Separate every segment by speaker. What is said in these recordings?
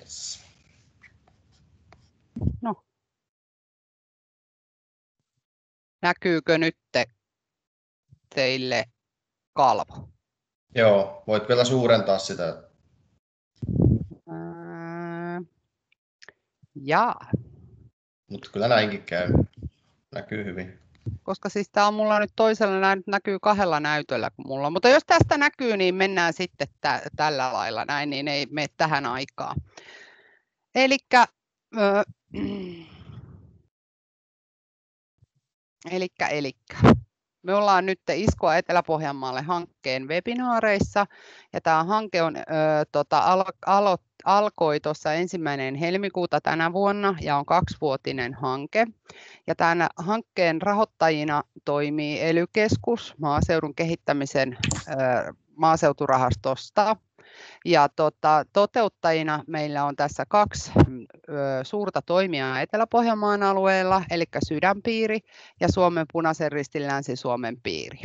Speaker 1: Yes.
Speaker 2: No. Näkyykö nyt teille kalvo?
Speaker 1: Joo, voit vielä suurentaa sitä.
Speaker 2: Jaa.
Speaker 1: Mutta kyllä näinkin käy. Näkyy hyvin.
Speaker 2: Koska siis tämä on mulla nyt toisella näkyy kahdella näytöllä kuin mulla. Mutta jos tästä näkyy, niin mennään sitten tällä lailla näin, niin ei mene tähän aikaan. Elikkä me ollaan nyt Iskoa Etelä-Pohjanmaalle hankkeen webinaareissa, ja tämä hanke on, alkoi tuossa 1. helmikuuta tänä vuonna ja on 2-vuotinen hanke. Ja tämän hankkeen rahoittajina toimii ELY-keskus maaseudun kehittämisen maaseuturahastosta. Ja toteuttajina meillä on tässä 2 suurta toimijaa Etelä-Pohjanmaan alueella, eli Sydänpiiri ja Suomen Punaisen Ristin Länsi-Suomen piiri.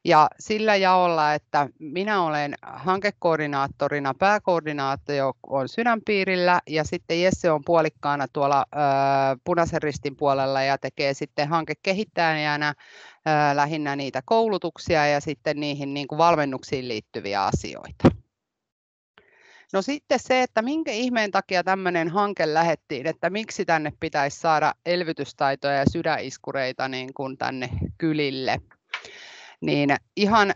Speaker 2: Ja sillä jaolla, että minä olen hankekoordinaattorina, pääkoordinaatio on Sydänpiirillä ja sitten Jesse on puolikkaana tuolla Punaisen Ristin puolella ja tekee sitten hankekehittäjänä lähinnä niitä koulutuksia ja sitten niihin niin kuin valmennuksiin liittyviä asioita. No sitten se, että minkä ihmeen takia tämmöinen hanke lähdettiin, että miksi tänne pitäisi saada elvytystaitoja ja sydäniskureita niin kuin tänne kylille. Niin ihan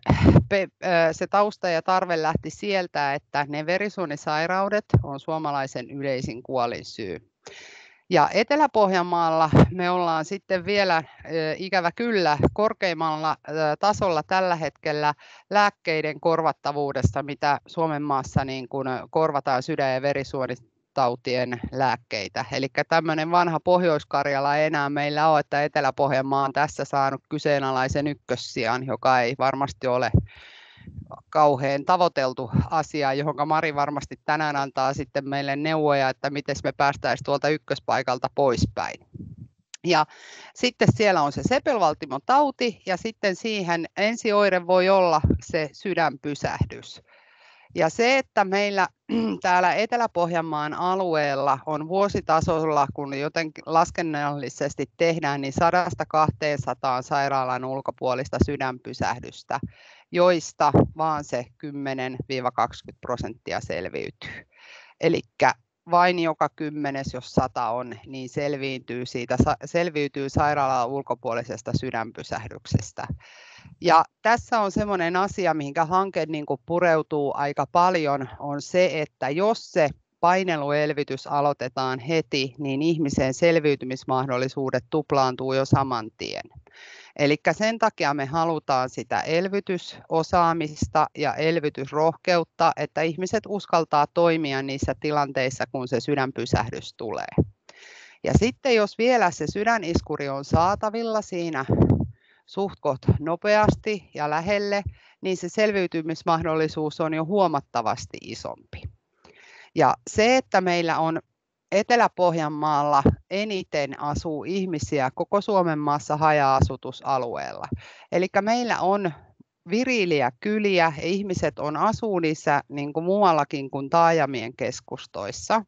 Speaker 2: se tausta ja tarve lähti sieltä, että ne verisuonisairaudet on suomalaisen yleisin kuolinsyy. Ja Etelä-Pohjanmaalla me ollaan sitten vielä ikävä kyllä korkeimmalla tasolla tällä hetkellä lääkkeiden korvattavuudessa, mitä Suomen maassa niin kuin korvataan sydän- ja verisuonitautien lääkkeitä. Eli tämmöinen vanha Pohjois-Karjala ei enää meillä ole, että Etelä-Pohjanmaa on tässä saanut kyseenalaisen ykkössijan, joka ei varmasti ole kauhean tavoiteltu asia, johon Mari varmasti tänään antaa sitten meille neuvoja, että miten me päästäisiin tuolta ykköspaikalta poispäin. Ja sitten siellä on se sepelvaltimon tauti ja sitten siihen ensioire voi olla se sydänpysähdys. Ja se, että meillä täällä Etelä-Pohjanmaan alueella on vuositasolla, kun jotenkin laskennallisesti tehdään, niin 100–200 sairaalan ulkopuolista sydänpysähdystä, joista vaan se 10–20% selviytyy. Eli vain joka 10, jos 100 on, niin selviytyy sairaalan ulkopuolisesta sydänpysähdyksestä. Ja tässä on semmoinen asia, mihinkä hanke niin kuin pureutuu aika paljon, on se, että jos se paineluelvytys aloitetaan heti, niin ihmisen selviytymismahdollisuudet tuplaantuu jo saman tien. Eli sen takia me halutaan sitä elvytysosaamista ja elvytysrohkeutta, että ihmiset uskaltaa toimia niissä tilanteissa, kun se sydänpysähdys tulee. Ja sitten jos vielä se sydäniskuri on saatavilla siinä suhtkot nopeasti ja lähelle, niin se selviytymismahdollisuus on jo huomattavasti isompi. Ja se, että meillä on Etelä-Pohjanmaalla eniten asuu ihmisiä koko Suomen maassa haja-asutusalueella. Eli meillä on viriiliä kyliä ja ihmiset asuu niissä niin kuin muuallakin kuin taajamien keskustoissa,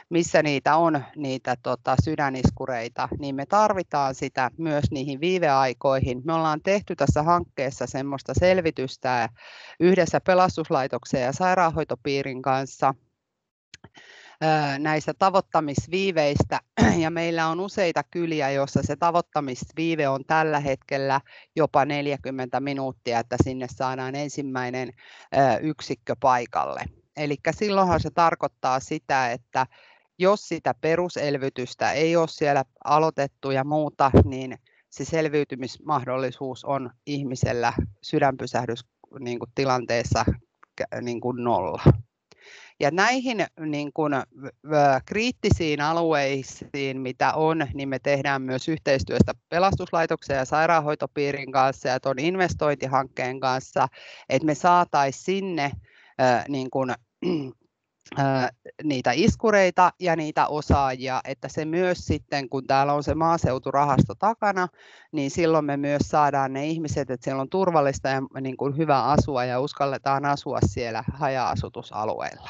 Speaker 2: missä niitä on niitä sydäniskureita, niin me tarvitaan sitä myös niihin viiveaikoihin. Me ollaan tehty tässä hankkeessa semmoista selvitystä yhdessä pelastuslaitoksen ja sairaanhoitopiirin kanssa näistä tavoittamisviiveistä, ja meillä on useita kyliä, joissa se tavoittamisviive on tällä hetkellä jopa 40 minuuttia, että sinne saadaan ensimmäinen yksikkö paikalle. Eli silloinhan se tarkoittaa sitä, että jos sitä peruselvytystä ei ole siellä aloitettu ja muuta, niin se selviytymismahdollisuus on ihmisellä sydänpysähdystilanteessa niin kuin 0. Ja näihin niin kuin, kriittisiin alueisiin, mitä on, niin me tehdään myös yhteistyöstä pelastuslaitoksen ja sairaanhoitopiirin kanssa ja tuon investointihankkeen kanssa, että me saataisiin sinne niin kuin, niitä iskureita ja niitä osaajia, että se myös sitten, kun täällä on se maaseuturahasto takana, niin silloin me myös saadaan ne ihmiset, että siellä on turvallista ja niin kuin hyvä asua ja uskalletaan asua siellä haja-asutusalueella.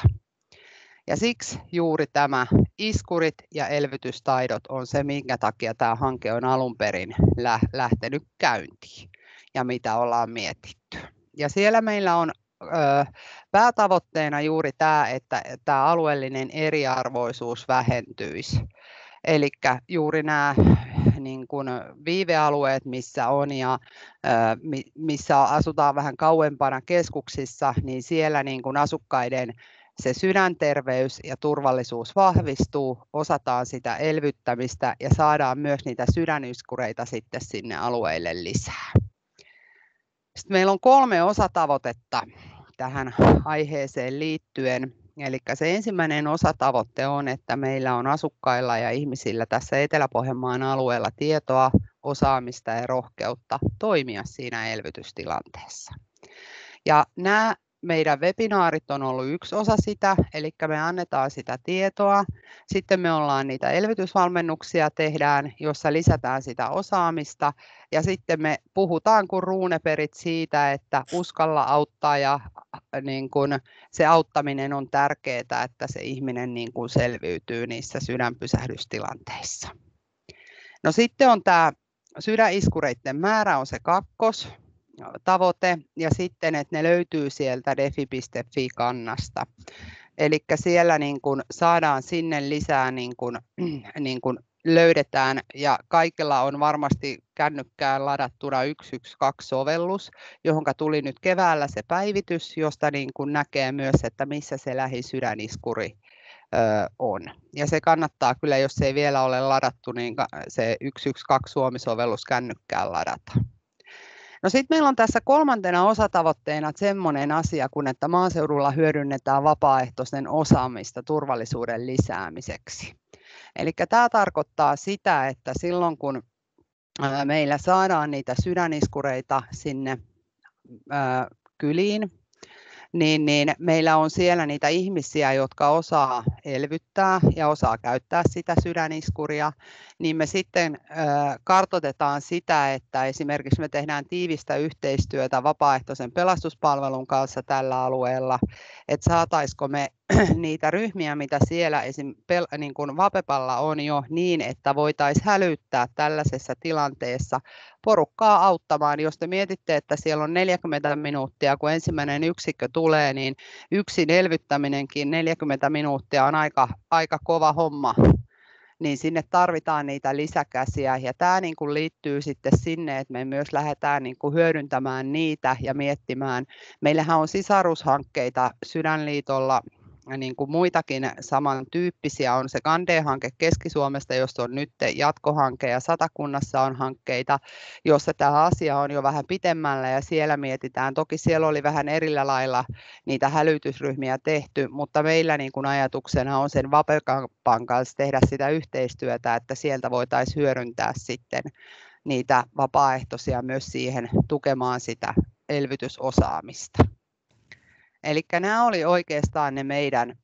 Speaker 2: Ja siksi juuri tämä iskurit ja elvytystaidot on se, minkä takia tämä hanke on alun perin lähtenyt käyntiin ja mitä ollaan mietitty. Ja siellä meillä on päätavoitteena juuri tämä, että tämä alueellinen eriarvoisuus vähentyisi. Eli juuri nämä niin kuin viivealueet, missä on ja missä asutaan vähän kauempana keskuksissa, niin siellä niin kuin asukkaiden se sydänterveys ja turvallisuus vahvistuu, osataan sitä elvyttämistä ja saadaan myös niitä sydänyskureita sitten sinne alueille lisää. Sitten meillä on 3 osatavoitetta tähän aiheeseen liittyen. Eli se ensimmäinen osatavoite on, että meillä on asukkailla ja ihmisillä tässä Etelä-Pohjanmaan alueella tietoa, osaamista ja rohkeutta toimia siinä elvytystilanteessa. Ja nämä meidän webinaarit on ollut yksi osa sitä, eli me annetaan sitä tietoa. Sitten me ollaan niitä elvytysvalmennuksia tehdään, jossa lisätään sitä osaamista. Ja sitten me puhutaan kuin ruuneperit siitä, että uskalla auttaa ja niin kun se auttaminen on tärkeää, että se ihminen niin kun selviytyy niissä sydänpysähdystilanteissa. No sitten on tämä sydäniskureiden määrä on se 2. tavoite ja sitten, että ne löytyy sieltä defi.fi-kannasta. Eli siellä niin kun saadaan sinne lisää, niin kun löydetään ja kaikilla on varmasti kännykkään ladattuna 112-sovellus, johon tuli nyt keväällä se päivitys, josta niin kun näkee myös, että missä se lähisydäniskuri on. Ja se kannattaa kyllä, jos ei vielä ole ladattu, niin se 112 Suomi-sovellus kännykkään ladata. No sitten meillä on tässä 3. osatavoitteena semmoinen asia, kun että maaseudulla hyödynnetään vapaaehtoisen osaamista turvallisuuden lisäämiseksi. Eli tämä tarkoittaa sitä, että silloin kun meillä saadaan niitä sydäniskureita sinne kyliin, niin meillä on siellä niitä ihmisiä, jotka osaa elvyttää ja osaa käyttää sitä sydäniskuria, niin me sitten kartoitetaan sitä, että esimerkiksi me tehdään tiivistä yhteistyötä vapaaehtoisen pelastuspalvelun kanssa tällä alueella, että saataisiko me niitä ryhmiä, mitä siellä niin kuin Vapepalla on jo niin, että voitaisiin hälyttää tällaisessa tilanteessa porukkaa auttamaan. Jos te mietitte, että siellä on 40 minuuttia, kun ensimmäinen yksikkö tulee, niin yksin elvyttäminenkin 40 minuuttia on aika kova homma. Niin sinne tarvitaan niitä lisäkäsiä ja tämä niin kuin liittyy sitten sinne, että me myös lähdetään niin kuin hyödyntämään niitä ja miettimään. Meillähän on sisarushankkeita Sydänliitolla, niin kuin muitakin samantyyppisiä on se Kande-hanke Keski-Suomesta, jossa on nyt jatkohanke ja Satakunnassa on hankkeita, jossa tämä asia on jo vähän pitemmällä ja siellä mietitään. Toki siellä oli vähän erillä lailla niitä hälytysryhmiä tehty, mutta meillä niin kuin ajatuksena on sen Vapekampan kanssa tehdä sitä yhteistyötä, että sieltä voitaisiin hyödyntää sitten niitä vapaaehtoisia myös siihen tukemaan sitä elvytysosaamista. Eli nämä oli oikeastaan ne meidän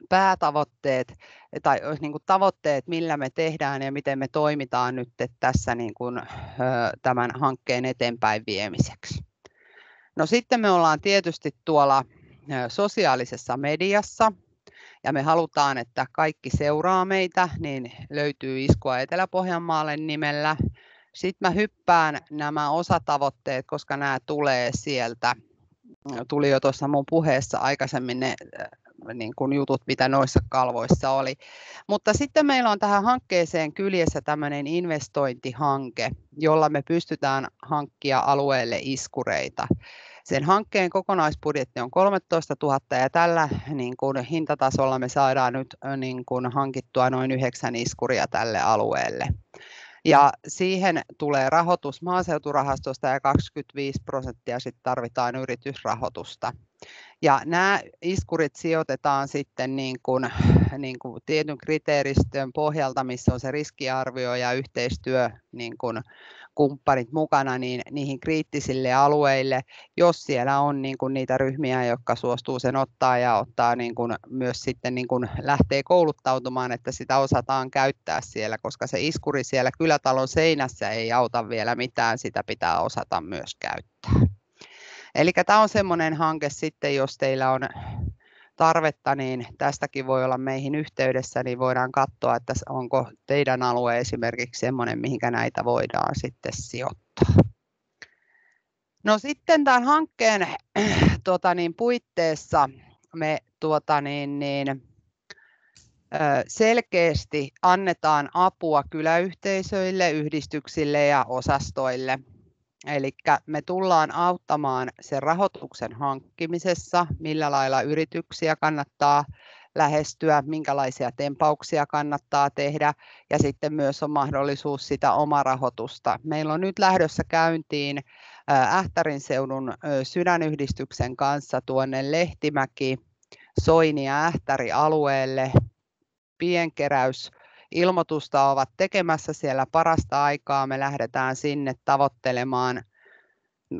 Speaker 2: päätavoitteet tai niin kuin tavoitteet, millä me tehdään ja miten me toimitaan nyt tässä niin kuin, tämän hankkeen eteenpäin viemiseksi. No sitten me ollaan tietysti tuolla sosiaalisessa mediassa ja me halutaan, että kaikki seuraa meitä, niin löytyy Iskua Etelä-Pohjanmaalle nimellä. Sitten mä hyppään nämä osatavoitteet, koska nämä tulee sieltä. Tuli jo tuossa mun puheessa aikaisemmin ne niin kuin jutut, mitä noissa kalvoissa oli. Mutta sitten meillä on tähän hankkeeseen kyljessä tämmöinen investointihanke, jolla me pystytään hankkia alueelle iskureita. Sen hankkeen kokonaisbudjetti on 13 000 ja tällä niin kuin hintatasolla me saadaan nyt niin kuin hankittua noin 9 iskuria tälle alueelle. Ja siihen tulee rahoitus maaseuturahastosta ja 25% sitten tarvitaan yritysrahoitusta. Ja nämä iskurit sijoitetaan sitten niin kuin tietyn kriteeristön pohjalta, missä on se riskiarvio ja yhteistyö niin kuin kumppanit mukana niin niihin kriittisille alueille, jos siellä on niin kuin niitä ryhmiä, jotka suostuu sen ottaa ja ottaa niin kuin myös sitten niin kuin lähtee kouluttautumaan, että sitä osataan käyttää siellä, koska se iskuri siellä kylätalon seinässä ei auta vielä mitään, sitä pitää osata myös käyttää. Eli tämä on semmoinen hanke sitten, jos teillä on tarvetta, niin tästäkin voi olla meihin yhteydessä, niin voidaan katsoa, että onko teidän alue esimerkiksi sellainen, mihinkä näitä voidaan sitten sijoittaa. No sitten tämän hankkeen puitteissa me selkeästi annetaan apua kyläyhteisöille, yhdistyksille ja osastoille. Eli me tullaan auttamaan sen rahoituksen hankkimisessa, millä lailla yrityksiä kannattaa lähestyä, minkälaisia tempauksia kannattaa tehdä ja sitten myös on mahdollisuus sitä omarahoitusta. Meillä on nyt lähdössä käyntiin Ähtärin seudun sydänyhdistyksen kanssa tuonne Lehtimäki, Soini ja Ähtäri alueelle pienkeräysilmoitusta ovat tekemässä siellä parasta aikaa. Me lähdetään sinne tavoittelemaan.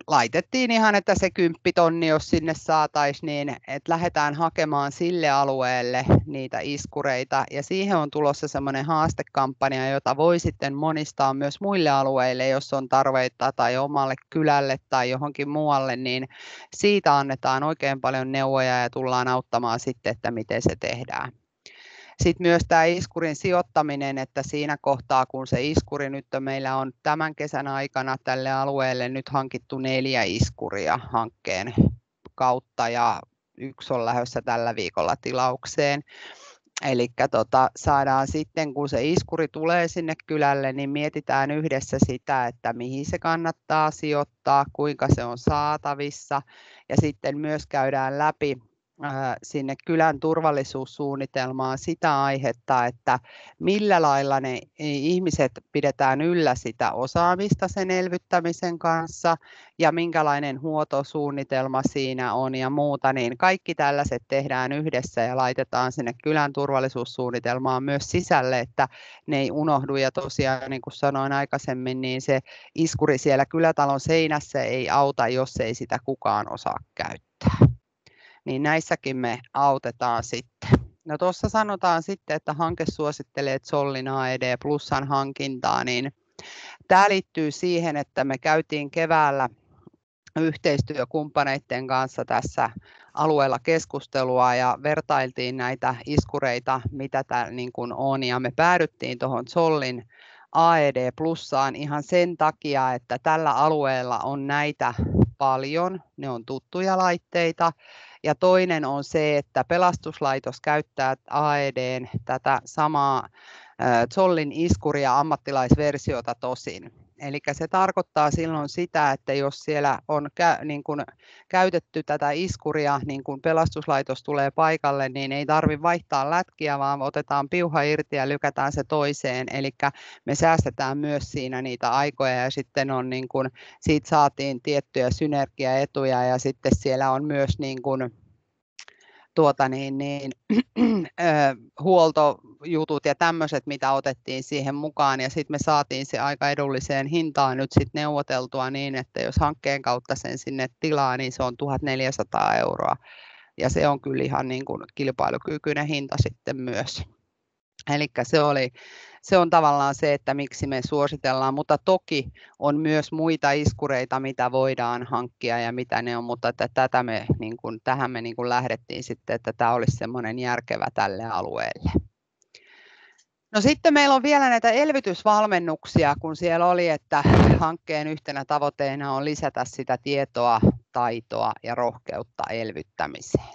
Speaker 2: Laitettiin ihan, että se 10 000, jos sinne saataisiin, niin että lähdetään hakemaan sille alueelle niitä iskureita. Ja siihen on tulossa semmoinen haastekampanja, jota voi sitten monistaa myös muille alueille, jos on tarveita tai omalle kylälle tai johonkin muualle, niin siitä annetaan oikein paljon neuvoja ja tullaan auttamaan sitten, että miten se tehdään. Sitten myös tämä iskurin sijoittaminen, että siinä kohtaa kun se iskuri nyt meillä on tämän kesän aikana tälle alueelle nyt hankittu 4 iskuria hankkeen kautta ja 1 on lähdössä tällä viikolla tilaukseen. Eli saadaan sitten, kun se iskuri tulee sinne kylälle, niin mietitään yhdessä sitä, että mihin se kannattaa sijoittaa, kuinka se on saatavissa ja sitten myös käydään läpi sinne kylän turvallisuussuunnitelmaan sitä aihetta, että millä lailla ne ihmiset pidetään yllä sitä osaamista sen elvyttämisen kanssa ja minkälainen huoltosuunnitelma siinä on ja muuta, niin kaikki tällaiset tehdään yhdessä ja laitetaan sinne kylän turvallisuussuunnitelmaan myös sisälle, että ne ei unohdu ja tosiaan niin kuin sanoin aikaisemmin, niin se iskuri siellä kylätalon seinässä ei auta, jos ei sitä kukaan osaa käyttää. Niin näissäkin me autetaan sitten. No tuossa sanotaan sitten, että hanke suosittelee Zollin AED Plusan hankintaa, niin tämä liittyy siihen, että me käytiin keväällä yhteistyökumppaneiden kanssa tässä alueella keskustelua ja vertailtiin näitä iskureita, mitä tämä niin kuin on, ja me päädyttiin tuohon Zollin AED Plusaan ihan sen takia, että tällä alueella on näitä paljon, ne on tuttuja laitteita. Ja toinen on se, että pelastuslaitos käyttää AED:n tätä samaa Zollin iskuria ammattilaisversiota tosin. Eli se tarkoittaa silloin sitä, että jos siellä on käytetty tätä iskuria, niin kun pelastuslaitos tulee paikalle, niin ei tarvitse vaihtaa lätkiä, vaan otetaan piuha irti ja lykätään se toiseen. Eli me säästetään myös siinä niitä aikoja ja sitten on siitä saatiin tiettyjä synergiaetuja ja sitten siellä on myös huoltojutut ja tämmöiset, mitä otettiin siihen mukaan ja sitten me saatiin se aika edulliseen hintaan nyt sitten neuvoteltua niin, että jos hankkeen kautta sen sinne tilaa, niin se on 1 400 € ja se on kyllä ihan kilpailukykyinen hinta sitten myös. Eli se on tavallaan se, että miksi me suositellaan, mutta toki on myös muita iskureita, mitä voidaan hankkia ja mitä ne on, mutta tähän me lähdettiin sitten, että tämä olisi semmoinen järkevä tälle alueelle. No sitten meillä on vielä näitä elvytysvalmennuksia, kun siellä oli, että hankkeen yhtenä tavoitteena on lisätä sitä tietoa, taitoa ja rohkeutta elvyttämiseen.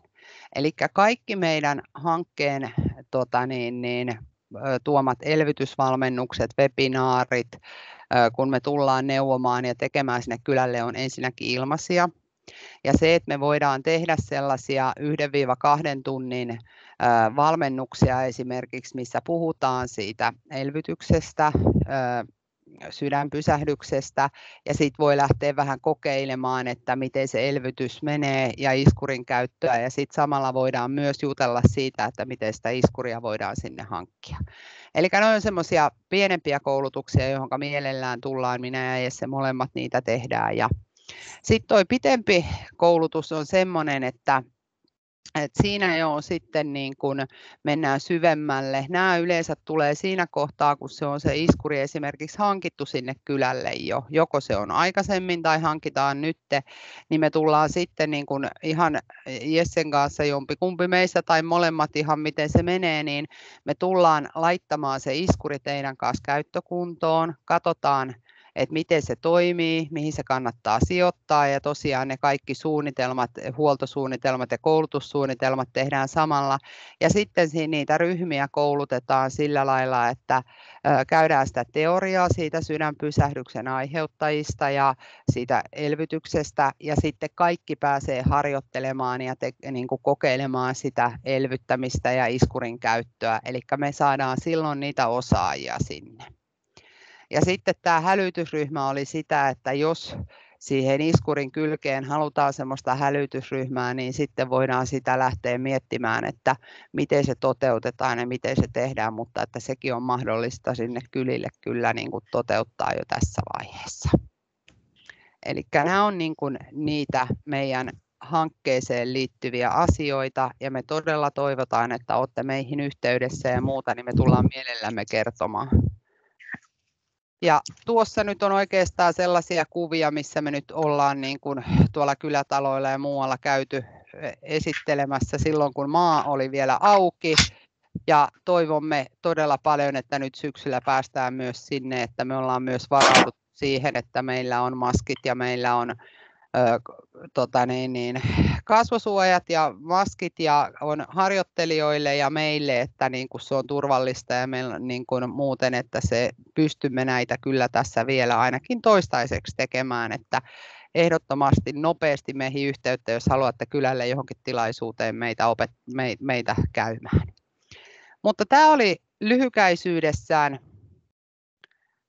Speaker 2: Eli kaikki meidän hankkeen tuomat elvytysvalmennukset, webinaarit, kun me tullaan neuvomaan ja tekemään sinne kylälle, on ensinnäkin ilmaisia. Ja se, että me voidaan tehdä sellaisia 1-2 tunnin valmennuksia esimerkiksi, missä puhutaan siitä elvytyksestä, sydänpysähdyksestä ja sitten voi lähteä vähän kokeilemaan, että miten se elvytys menee ja iskurin käyttöä ja sitten samalla voidaan myös jutella siitä, että miten sitä iskuria voidaan sinne hankkia. Eli ne on semmoisia pienempiä koulutuksia, johon mielellään tullaan, minä ja Jesse molemmat niitä tehdään. Ja sitten tuo pitempi koulutus on semmoinen, että Et siinä jo sitten niin kun mennään syvemmälle. Nämä yleensä tulee siinä kohtaa, kun se on se iskuri esimerkiksi hankittu sinne kylälle jo. Joko se on aikaisemmin tai hankitaan nyt, niin me tullaan sitten niin kun ihan Jessen kanssa jompikumpi meistä tai molemmat ihan miten se menee, niin me tullaan laittamaan se iskuri teidän kanssa käyttökuntoon. Katsotaan, että miten se toimii, mihin se kannattaa sijoittaa ja tosiaan ne kaikki suunnitelmat, huoltosuunnitelmat ja koulutussuunnitelmat tehdään samalla. Ja sitten niitä ryhmiä koulutetaan sillä lailla, että käydään sitä teoriaa siitä sydänpysähdyksen aiheuttajista ja siitä elvytyksestä ja sitten kaikki pääsee harjoittelemaan ja niin kuin kokeilemaan sitä elvyttämistä ja iskurin käyttöä. Eli me saadaan silloin niitä osaajia sinne. Ja sitten tämä hälytysryhmä oli sitä, että jos siihen iskurin kylkeen halutaan semmoista hälytysryhmää, niin sitten voidaan sitä lähteä miettimään, että miten se toteutetaan ja miten se tehdään, mutta että sekin on mahdollista sinne kylille kyllä niin kuin toteuttaa jo tässä vaiheessa. Eli nämä on niin kuin niitä meidän hankkeeseen liittyviä asioita ja me todella toivotaan, että olette meihin yhteydessä ja muuta, niin me tullaan mielellämme kertomaan. Ja tuossa nyt on oikeastaan sellaisia kuvia, missä me nyt ollaan niin kuin tuolla kylätaloilla ja muualla käyty esittelemässä silloin, kun maa oli vielä auki. Ja toivomme todella paljon, että nyt syksyllä päästään myös sinne, että me ollaan myös varauduttu siihen, että meillä on maskit ja meillä on kasvosuojat ja maskit ja on harjoittelijoille ja meille, että niin kuin se on turvallista ja meillä niin kuin muuten, että se pystymme näitä kyllä tässä vielä ainakin toistaiseksi tekemään, että ehdottomasti nopeasti meihin yhteyttä, jos haluatte kylälle johonkin tilaisuuteen meitä käymään. Mutta tämä oli lyhykäisyydessään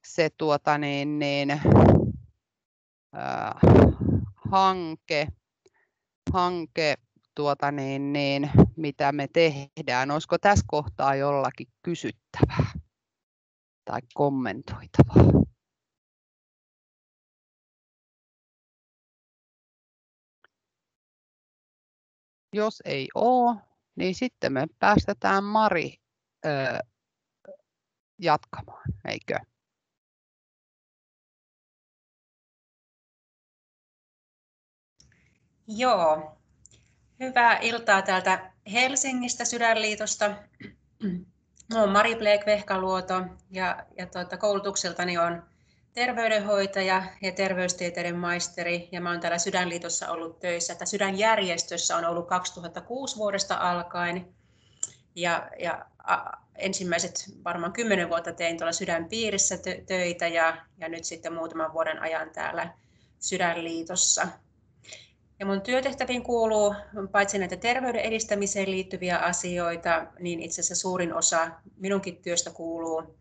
Speaker 2: se hanke mitä me tehdään. Olisiko tässä kohtaa jollakin kysyttävää tai kommentoitavaa? Jos ei ole, niin sitten me päästetään Mari jatkamaan, eikö?
Speaker 3: Joo, hyvää iltaa täältä Helsingistä Sydänliitosta. Olen Mari Bleek-Vehkaluoto ja koulutukseltani olen terveydenhoitaja ja terveystieteiden maisteri ja mä olen täällä Sydänliitossa ollut töissä. Että Sydänjärjestössä on ollut 2006 vuodesta alkaen ja ensimmäiset varmaan 10 vuotta tein tuolla Sydänpiirissä töitä ja nyt sitten muutaman vuoden ajan täällä Sydänliitossa. Ja mun työtehtäviin kuuluu paitsi näitä terveyden edistämiseen liittyviä asioita, niin itse asiassa suurin osa minunkin työstä kuuluu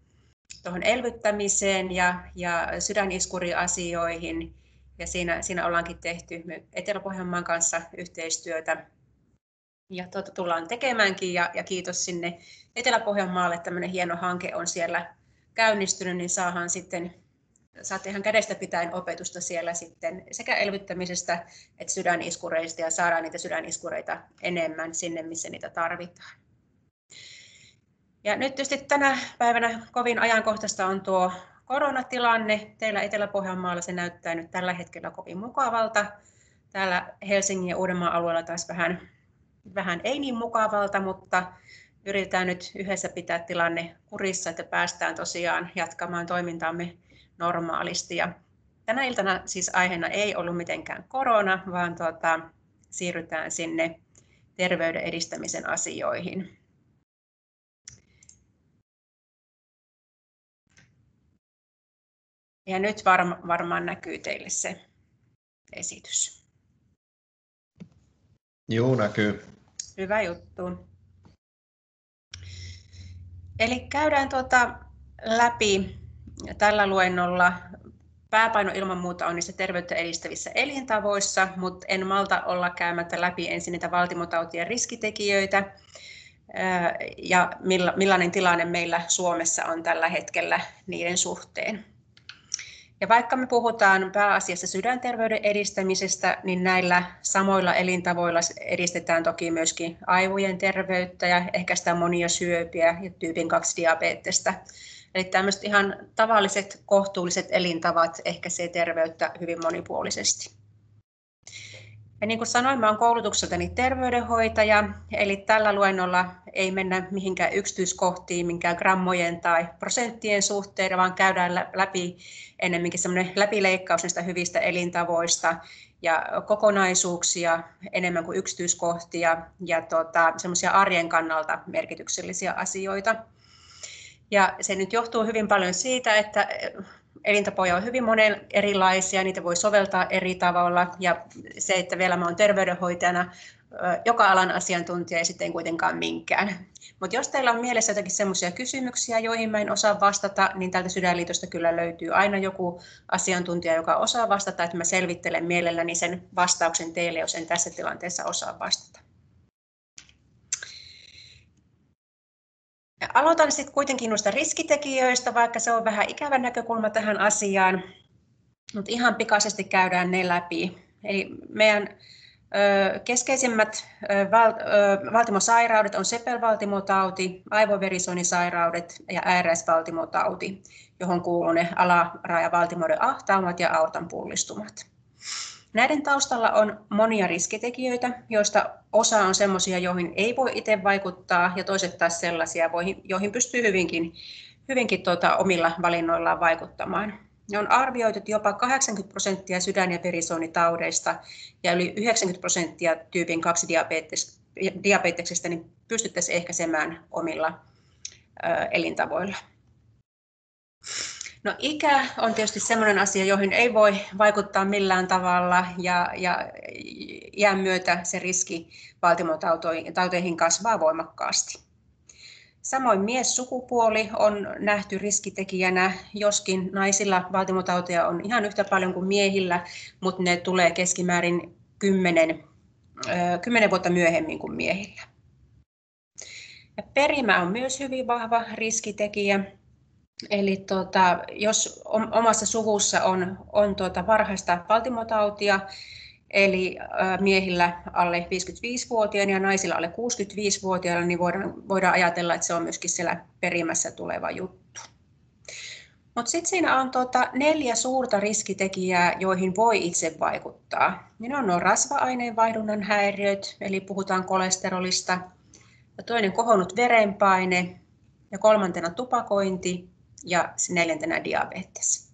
Speaker 3: tuohon elvyttämiseen ja sydäniskuriasioihin. Ja siinä ollaankin tehty Etelä-Pohjanmaan kanssa yhteistyötä. Ja tullaan tekemäänkin ja kiitos sinne Etelä-Pohjanmaalle, tämmöinen hieno hanke on siellä käynnistynyt, niin saatte ihan kädestä pitäen opetusta siellä sitten sekä elvyttämisestä että sydäniskureista ja saadaan niitä sydäniskureita enemmän sinne, missä niitä tarvitaan. Ja nyt tietysti tänä päivänä kovin ajankohtaista on tuo koronatilanne. Teillä Etelä-Pohjanmaalla se näyttää nyt tällä hetkellä kovin mukavalta. Täällä Helsingin ja Uudenmaan alueella taas vähän ei niin mukavalta, mutta yritetään nyt yhdessä pitää tilanne kurissa, että päästään tosiaan jatkamaan toimintaamme normaalisti. Ja tänä iltana siis aiheena ei ollut mitenkään korona, vaan siirrytään sinne terveyden edistämisen asioihin. Ja nyt varmaan näkyy teille se esitys.
Speaker 1: Joo, näkyy.
Speaker 3: Hyvä juttu. Eli käydään läpi tällä luennolla. Pääpaino ilman muuta on niissä terveyttä edistävissä elintavoissa, mutta en malta olla käymättä läpi ensin niitä valtimotautien riskitekijöitä ja millainen tilanne meillä Suomessa on tällä hetkellä niiden suhteen. Ja vaikka me puhutaan pääasiassa sydänterveyden edistämisestä, niin näillä samoilla elintavoilla edistetään toki myöskin aivojen terveyttä ja ehkäistään monia syöpiä ja tyypin 2 diabetesta. Eli tämmöiset ihan tavalliset, kohtuulliset elintavat ehkäisee terveyttä hyvin monipuolisesti. Ja niin kuin sanoin, mä olen koulutukseltani terveydenhoitaja, eli tällä luennolla ei mennä mihinkään yksityiskohtiin, minkään grammojen tai prosenttien suhteen, vaan käydään läpi ennemminkin semmoinen läpileikkaus näistä hyvistä elintavoista ja kokonaisuuksia enemmän kuin yksityiskohtia ja semmoisia arjen kannalta merkityksellisiä asioita. Ja se nyt johtuu hyvin paljon siitä, että elintapoja on hyvin monen erilaisia, niitä voi soveltaa eri tavalla ja se, että vielä mä olen terveydenhoitajana joka alan asiantuntija ja sitten en kuitenkaan minkään. Mutta jos teillä on mielessä jotakin semmoisia kysymyksiä, joihin mä en osaa vastata, niin täältä Sydänliitosta kyllä löytyy aina joku asiantuntija, joka osaa vastata, että mä selvittelen mielelläni sen vastauksen teille, jos en tässä tilanteessa osaa vastata. Aloitan sitten kuitenkin noista riskitekijöistä, vaikka se on vähän ikävä näkökulma tähän asiaan, mutta ihan pikaisesti käydään ne läpi. Eli meidän keskeisimmät valtimosairaudet on sepelvaltimotauti, aivoverisuonisairaudet ja ARS-valtimotauti, johon kuuluu ne alarajavaltimoiden ahtaumat ja aortan pullistumat. Näiden taustalla on monia riskitekijöitä, joista osa on sellaisia, joihin ei voi itse vaikuttaa, ja toiset taas sellaisia, joihin pystyy hyvinkin omilla valinnoillaan vaikuttamaan. Ne on arvioitu, että jopa 80% sydän- ja verisuonitaudeista ja yli 90% tyypin 2 diabeteksesta niin pystyttäisiin ehkäisemään omilla elintavoilla. No, ikä on tietysti sellainen asia, johon ei voi vaikuttaa millään tavalla ja iän myötä se riski valtimotauteihin kasvaa voimakkaasti. Samoin miessukupuoli on nähty riskitekijänä, joskin naisilla valtimotauteja on ihan yhtä paljon kuin miehillä, mutta ne tulee keskimäärin 10 vuotta myöhemmin kuin miehillä. Ja perimä on myös hyvin vahva riskitekijä. Eli jos omassa suvussa on varhaista valtimotautia, eli miehillä alle 55-vuotiaana ja naisilla alle 65-vuotiailla, niin voidaan ajatella, että se on myöskin siellä perimässä tuleva juttu. Mutta sitten siinä on 4 suurta riskitekijää, joihin voi itse vaikuttaa. Ne on rasva-aineenvaihdunnan häiriöt, eli puhutaan kolesterolista, ja toinen kohonnut verenpaine, ja 3. tupakointi, ja 4. diabetes.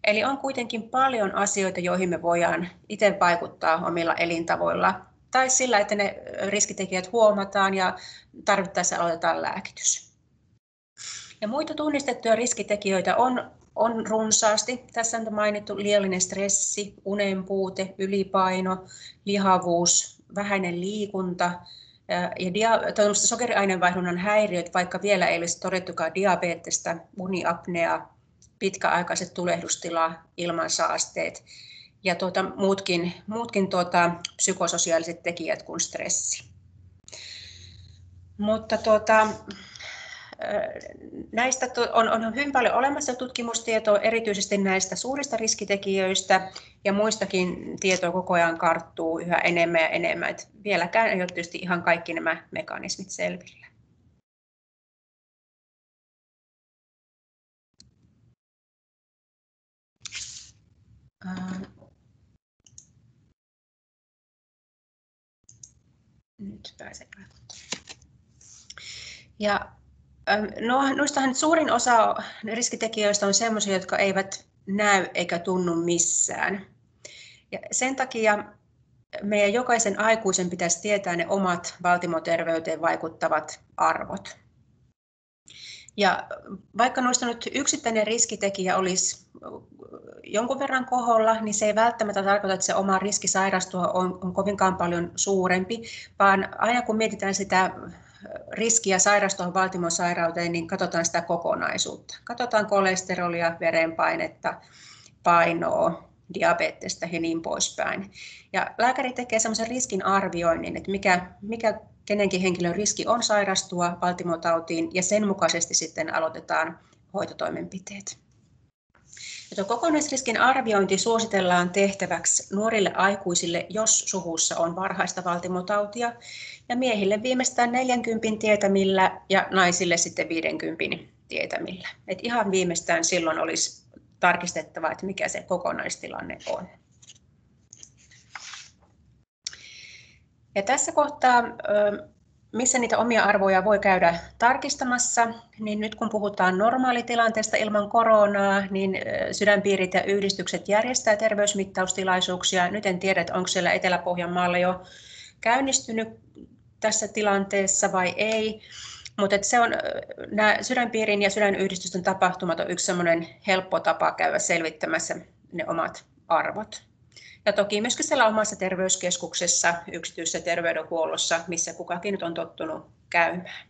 Speaker 3: Eli on kuitenkin paljon asioita, joihin me voidaan itse vaikuttaa omilla elintavoilla, tai sillä, että ne riskitekijät huomataan ja tarvittaessa aloitetaan lääkitys. Ja muita tunnistettuja riskitekijöitä on runsaasti. Tässä on mainittu liiallinen stressi, unen puute, ylipaino, lihavuus, vähäinen liikunta ja sokeriaineenvaihdunnan häiriöt, vaikka vielä ei olisi todettukaan diabetesta, uniapnea, pitkäaikaiset tulehdustila, ilmansaasteet ja muutkin psykososiaaliset tekijät kuin stressi. Mutta näistä on hyvin paljon olemassa tutkimustietoa, erityisesti näistä suurista riskitekijöistä, ja muistakin tietoa koko ajan karttuu yhä enemmän ja enemmän. Et vieläkään ei ole tietysti ihan kaikki nämä mekanismit selvillä. Nyt pääsen vaikuttamaan. Ja noistahan suurin osa riskitekijöistä on sellaisia, jotka eivät näy eikä tunnu missään. Ja sen takia meidän jokaisen aikuisen pitäisi tietää ne omat valtimoterveyteen vaikuttavat arvot. Ja vaikka noista nyt yksittäinen riskitekijä olisi jonkun verran koholla, niin se ei välttämättä tarkoita, että se oma riski sairastua on kovinkaan paljon suurempi, vaan aina kun mietitään sitä riskiä sairastua valtimosairauteen, niin katsotaan sitä kokonaisuutta. Katsotaan kolesterolia, verenpainetta, painoa, diabetesta ja niin poispäin. Ja lääkäri tekee sellaisen riskin arvioinnin, että mikä kenenkin henkilön riski on sairastua valtimotautiin, ja sen mukaisesti sitten aloitetaan hoitotoimenpiteet. Ja Kokonaisriskin arviointi suositellaan tehtäväksi nuorille aikuisille, jos suvussa on varhaista valtimotautia, ja miehille viimeistään 40 tietämillä ja naisille sitten 50 tietämillä. Et ihan viimeistään silloin olisi tarkistettava, että mikä se kokonaistilanne on. Ja tässä kohtaa, missä niitä omia arvoja voi käydä tarkistamassa, niin nyt kun puhutaan normaalitilanteesta ilman koronaa, niin sydänpiirit ja yhdistykset järjestää terveysmittaustilaisuuksia. Nyt en tiedä, että onko siellä Etelä-Pohjanmaalla jo käynnistynyt tässä tilanteessa vai ei, mutta se on, nämä sydänpiirin ja sydänyhdistysten tapahtumat on yksi sellainen helppo tapa käydä selvittämässä ne omat arvot. Ja toki myöskin siellä omassa terveyskeskuksessa, yksityisessä terveydenhuollossa, missä kukakin nyt on tottunut käymään.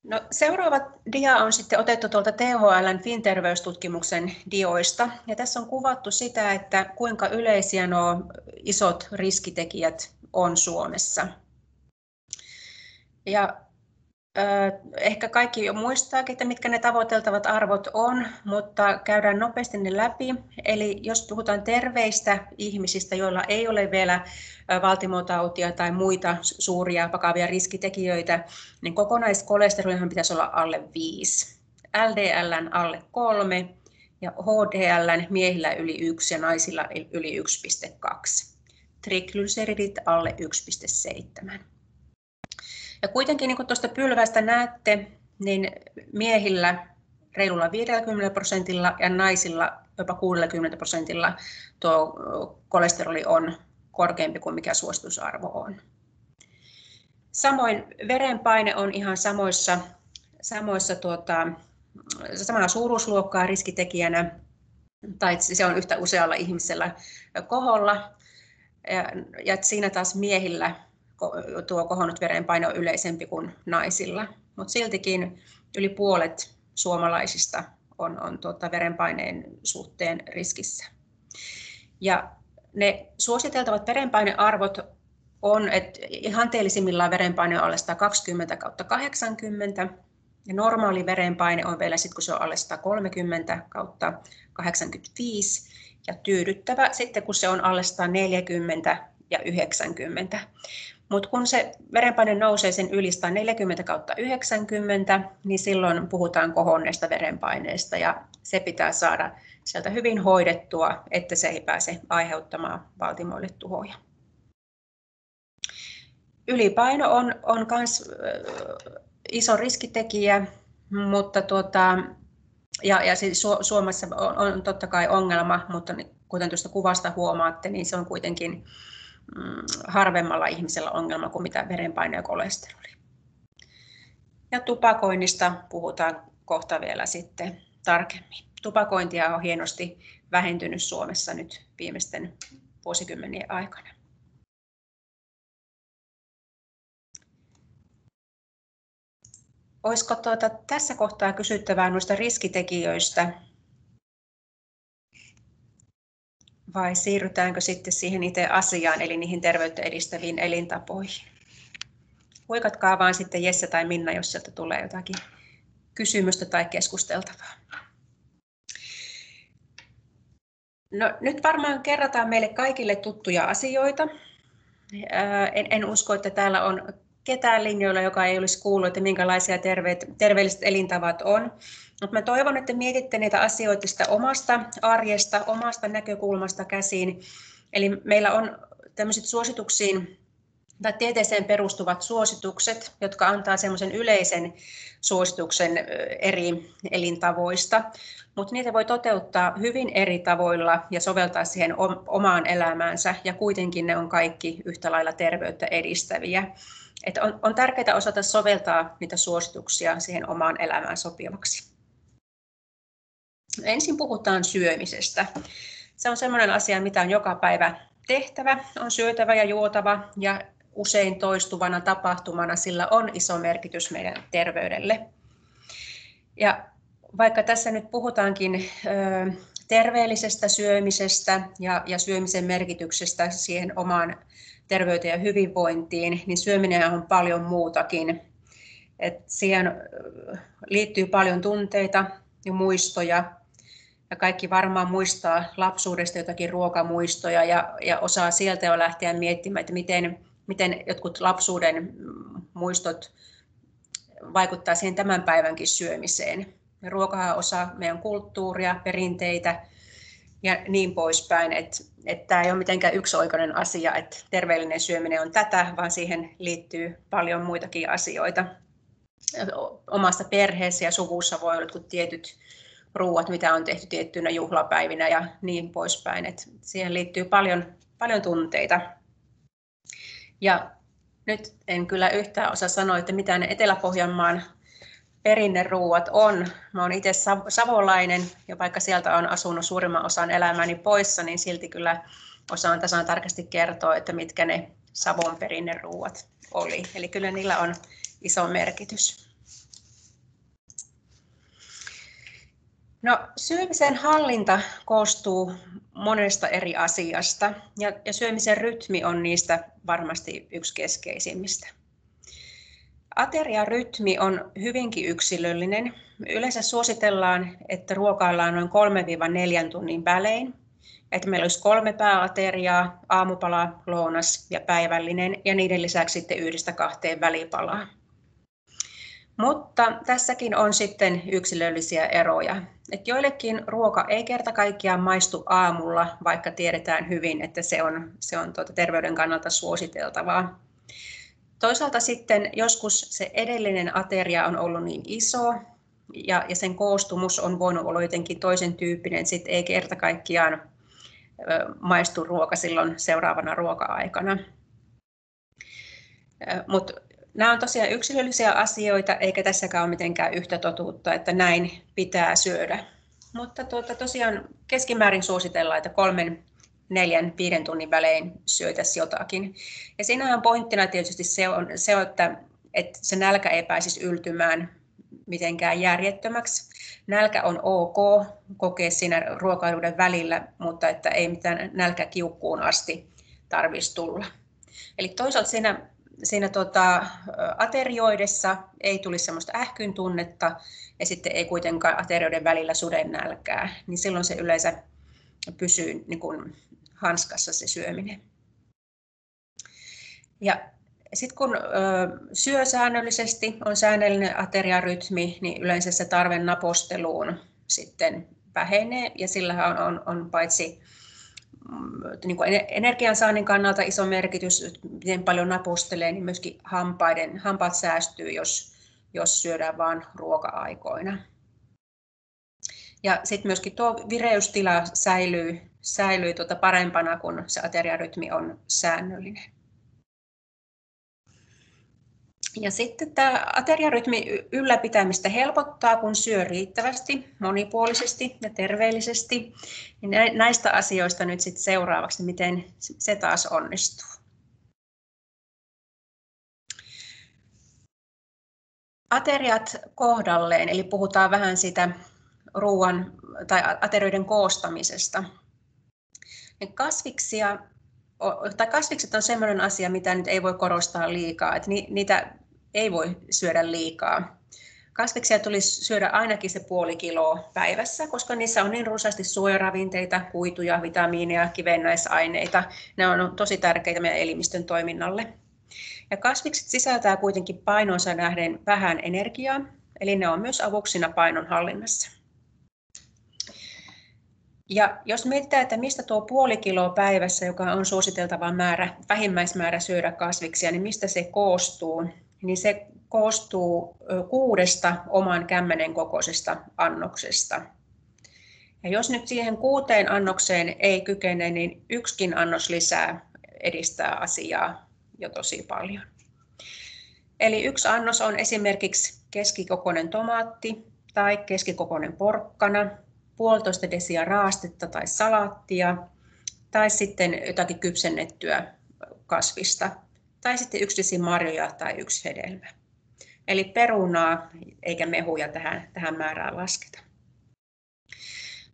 Speaker 3: No, seuraava dia on sitten otettu tuolta THL:n FinTerveystutkimuksen dioista. Ja tässä on kuvattu sitä, että kuinka yleisiä nuo isot riskitekijät on Suomessa. Ja ehkä kaikki jo muistaakin, että mitkä ne tavoiteltavat arvot on, mutta käydään nopeasti ne läpi. Eli jos puhutaan terveistä ihmisistä, joilla ei ole vielä valtimotautia tai muita suuria vakavia riskitekijöitä, niin kokonaiskolesterolihan pitäisi olla alle 5, LDL:n alle 3 ja HDL:n miehillä yli 1 ja naisilla yli 1,2. Triglyceridit alle 1,7. Ja kuitenkin, niin kuin tuosta pylvästä näette, niin miehillä reilulla 50% ja naisilla jopa 60% tuo kolesteroli on korkeampi kuin mikä suositusarvo on. Samoin verenpaine on ihan samaa suuruusluokkaa riskitekijänä, tai se on yhtä usealla ihmisellä koholla, ja siinä taas miehillä tuo kohonnut verenpaine on yleisempi kuin naisilla, mutta siltikin yli puolet suomalaisista on verenpaineen suhteen riskissä. Ja ne suositeltavat verenpainearvot on, että ihanteellisimmillaan verenpaine on alle 120/80 ja normaali verenpaine on vielä sitten, kun se on alle 130/85 ja tyydyttävä sitten, kun se on alle 140 ja 90. Mutta kun se verenpaine nousee sen yli 140/90, niin silloin puhutaan kohonneesta verenpaineesta ja se pitää saada sieltä hyvin hoidettua, että se ei pääse aiheuttamaan valtimoille tuhoja. Ylipaino on myös iso riskitekijä, mutta ja siis Suomessa on totta kai ongelma, mutta kuten tuosta kuvasta huomaatte, niin se on kuitenkin harvemmalla ihmisellä ongelma kuin mitä verenpaine ja kolesteroli. Ja tupakoinnista puhutaan kohta vielä sitten tarkemmin. Tupakointia on hienosti vähentynyt Suomessa nyt viimeisten vuosikymmenien aikana. Olisiko tässä kohtaa kysyttävää noista riskitekijöistä? Vai siirrytäänkö sitten siihen itse asiaan, eli niihin terveyttä edistäviin elintapoihin? Huikatkaa vaan sitten Jesse tai Minna, jos sieltä tulee jotakin kysymystä tai keskusteltavaa. No, nyt varmaan kerrataan meille kaikille tuttuja asioita. En usko, että täällä on ketään linjoilla, joka ei olisi kuullut, että minkälaisia terveelliset elintavat on. Mutta mä toivon, että mietitte niitä asioita sitä omasta arjesta, omasta näkökulmasta käsin. Eli meillä on tämmöiset suosituksiin tai tieteeseen perustuvat suositukset, jotka antaa semmoisen yleisen suosituksen eri elintavoista. Mutta niitä voi toteuttaa hyvin eri tavoilla ja soveltaa siihen omaan elämäänsä ja kuitenkin ne on kaikki yhtä lailla terveyttä edistäviä. Et on tärkeää osata soveltaa niitä suosituksia siihen omaan elämään sopivaksi. Ensin puhutaan syömisestä. Se on sellainen asia, mitä on joka päivä tehtävä, on syötävä ja juotava ja usein toistuvana tapahtumana sillä on iso merkitys meidän terveydelle. Ja vaikka tässä nyt puhutaankin terveellisestä syömisestä ja syömisen merkityksestä siihen omaan terveyteen ja hyvinvointiin, niin syöminen on paljon muutakin. siihen liittyy paljon tunteita ja muistoja. Ja kaikki varmaan muistaa lapsuudesta jotakin ruokamuistoja ja osaa sieltä jo lähteä miettimään, että miten jotkut lapsuuden muistot vaikuttaa siihen tämän päivänkin syömiseen. Ja ruokahan on osa meidän kulttuuria, perinteitä ja niin poispäin. Että tämä ei ole mitenkään yksioikoinen asia, että terveellinen syöminen on tätä, vaan siihen liittyy paljon muitakin asioita. Omassa perheessä ja suvussa voi olla jotkut tietyt ruuat, mitä on tehty tiettyinä juhlapäivinä ja niin poispäin. Että siihen liittyy paljon tunteita. Ja nyt en kyllä yhtään osaa sanoa, että mitä ne Etelä-Pohjanmaan perinneruuat on. Mä oon itse savolainen ja vaikka sieltä on asunut suurimman osan elämäni poissa, niin silti kyllä osaan tasan tarkasti kertoa, että mitkä ne Savon perinneruuat oli. Eli kyllä niillä on iso merkitys. No, syömisen hallinta koostuu monesta eri asiasta ja syömisen rytmi on niistä varmasti yksi keskeisimmistä. Ateriarytmi on hyvinkin yksilöllinen. Yleensä suositellaan, että ruokaillaan noin 3-4 tunnin välein. Että meillä olisi 3 pääateriaa, aamupala, lounas ja päivällinen ja niiden lisäksi sitten 1-2 välipalaa. Mutta tässäkin on sitten yksilöllisiä eroja. Että joillekin ruoka ei kerta kaikkiaan maistu aamulla, vaikka tiedetään hyvin, että se on terveyden kannalta suositeltavaa. Toisaalta sitten joskus se edellinen ateria on ollut niin iso ja sen koostumus on voinut olla jotenkin toisen tyyppinen, sitten ei kerta kaikkiaan maistu ruoka silloin seuraavana ruoka-aikana. Mutta nämä on tosiaan yksilöllisiä asioita, eikä tässäkään ole mitenkään yhtä totuutta, että näin pitää syödä. Mutta tosiaan keskimäärin suositellaan, että 3-4-5 tunnin välein syötäisiin jotakin. Ja siinä on pointtina tietysti se, että se nälkä ei pääsisi yltymään mitenkään järjettömäksi. Nälkä on ok kokea siinä ruokailuiden välillä, mutta että ei mitään nälkäkiukkuun asti tarvitsisi tulla. Eli toisaalta siinä aterioidessa ei tulisi sellaista ähkyn tunnetta ja sitten ei kuitenkaan aterioiden välillä sudennälkää, niin silloin se yleensä pysyy niin kuin hanskassa se syöminen. Ja sitten kun syö säännöllisesti, on säännöllinen ateriarytmi, niin yleensä se tarve naposteluun sitten vähenee ja sillä on paitsi niin kuin energiansaannin kannalta iso merkitys, miten paljon napostelee, niin myöskin hampaat säästyy, jos syödään vain ruoka-aikoina. Ja sitten myöskin tuo vireystila säilyy parempana, kun se ateriarytmi on säännöllinen. Ja sitten tämä ateriarytmi ylläpitämistä helpottaa, kun syö riittävästi, monipuolisesti ja terveellisesti. Ja näistä asioista nyt sitten seuraavaksi, miten se taas onnistuu. Ateriat kohdalleen, eli puhutaan vähän siitä ruoan tai aterioiden koostamisesta. Kasvikset on sellainen asia, mitä nyt ei voi korostaa liikaa, että niitä ei voi syödä liikaa. Kasviksia tulisi syödä ainakin se 0,5 kiloa päivässä, koska niissä on niin runsaasti suojaravinteita, kuituja, vitamiineja, kivennäisaineita. Ne on tosi tärkeitä meidän elimistön toiminnalle. Ja kasvikset sisältää kuitenkin painonsa nähden vähän energiaa, eli ne on myös avuksina painonhallinnassa. Ja jos mietitään, että mistä tuo 0,5 kiloa päivässä, joka on suositeltava vähimmäismäärä syödä kasviksia, niin mistä se koostuu? Niin se koostuu 6 oman kämmenen kokoisesta annoksesta. Ja jos nyt siihen 6 annokseen ei kykene, niin 1 annos lisää edistää asiaa jo tosi paljon. Eli 1 annos on esimerkiksi keskikokoinen tomaatti tai keskikokoinen porkkana, 1,5 desiä raastetta tai salaattia, tai sitten jotakin kypsennettyä kasvista, tai sitten 1 desi marjoja tai 1 hedelmä. Eli perunaa eikä mehuja tähän määrään lasketa.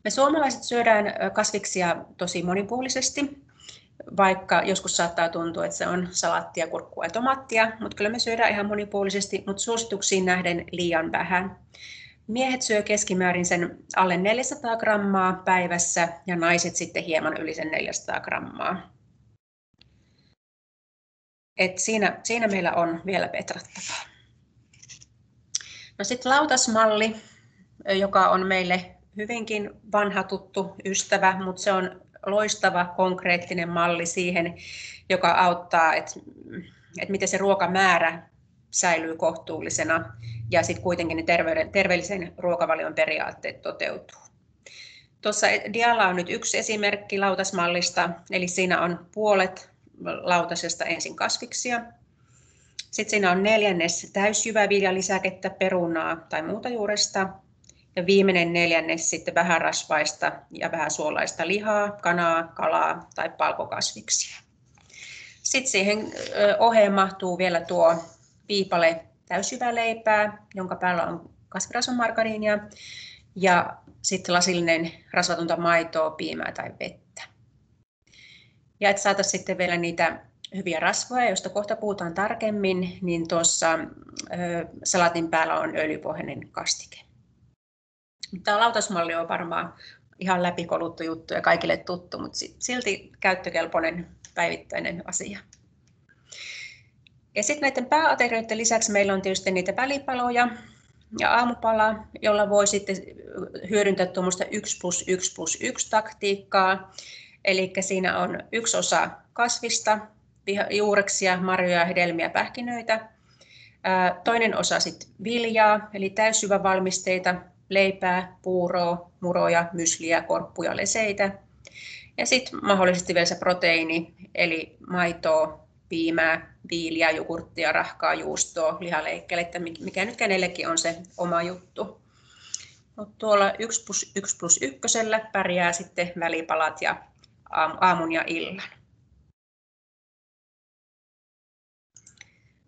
Speaker 3: Me suomalaiset syödään kasviksia tosi monipuolisesti, vaikka joskus saattaa tuntua, että se on salaattia, kurkkua ja tomaattia, mutta kyllä me syödään ihan monipuolisesti, mutta suosituksiin nähden liian vähän. Miehet syö keskimäärin sen alle 400 grammaa päivässä ja naiset sitten hieman yli sen 400 grammaa. Et siinä meillä on vielä petrattavaa. No sitten lautasmalli, joka on meille hyvinkin vanha tuttu ystävä, mutta se on loistava konkreettinen malli siihen, joka auttaa, että miten se ruokamäärä säilyy kohtuullisena ja sitten kuitenkin ne terveellisen ruokavalion periaatteet toteutuu. Tuossa dialla on nyt yksi esimerkki lautasmallista, eli siinä on puolet lautasesta ensin kasviksia. Sitten siinä on 1/4 täysjyväviljalisäkettä, perunaa tai muuta juuresta. Ja viimeinen 1/4 sitten vähän rasvaista ja vähän suolaista lihaa, kanaa, kalaa tai palkokasviksia. Sitten siihen oheen mahtuu vielä tuo viipale täysjyväleipää, jonka päällä on kasvirasvamargariinia ja sitten lasillinen rasvatonta maitoa, piimää tai vettä. Ja että saataisiin sitten vielä niitä hyviä rasvoja, joista kohta puhutaan tarkemmin, niin tuossa salaatin päällä on öljypohjainen kastike. Tämä lautasmalli on varmaan ihan läpikoluttu juttu ja kaikille tuttu, mutta silti käyttökelpoinen päivittäinen asia. Ja sitten näiden pääaterioiden lisäksi meillä on tietysti niitä välipaloja ja aamupala, jolla voi sitten hyödyntää tuommoista 1+1+1 taktiikkaa. Eli siinä on 1 osa kasvista, juureksia, marjoja, hedelmiä, pähkinöitä. Toinen osa sitten viljaa, eli täysjyvävalmisteita, leipää, puuroa, muroja, mysliä, korppuja, leseitä. Ja sitten mahdollisesti vielä se proteiini, eli maitoa, piimää, viiliä, jogurttia, rahkaa, juustoa, lihaleikkeleitä, mikä nyt kenellekin on se oma juttu. Mut tuolla 1+1+1 pärjää sitten välipalat ja aamun ja illan.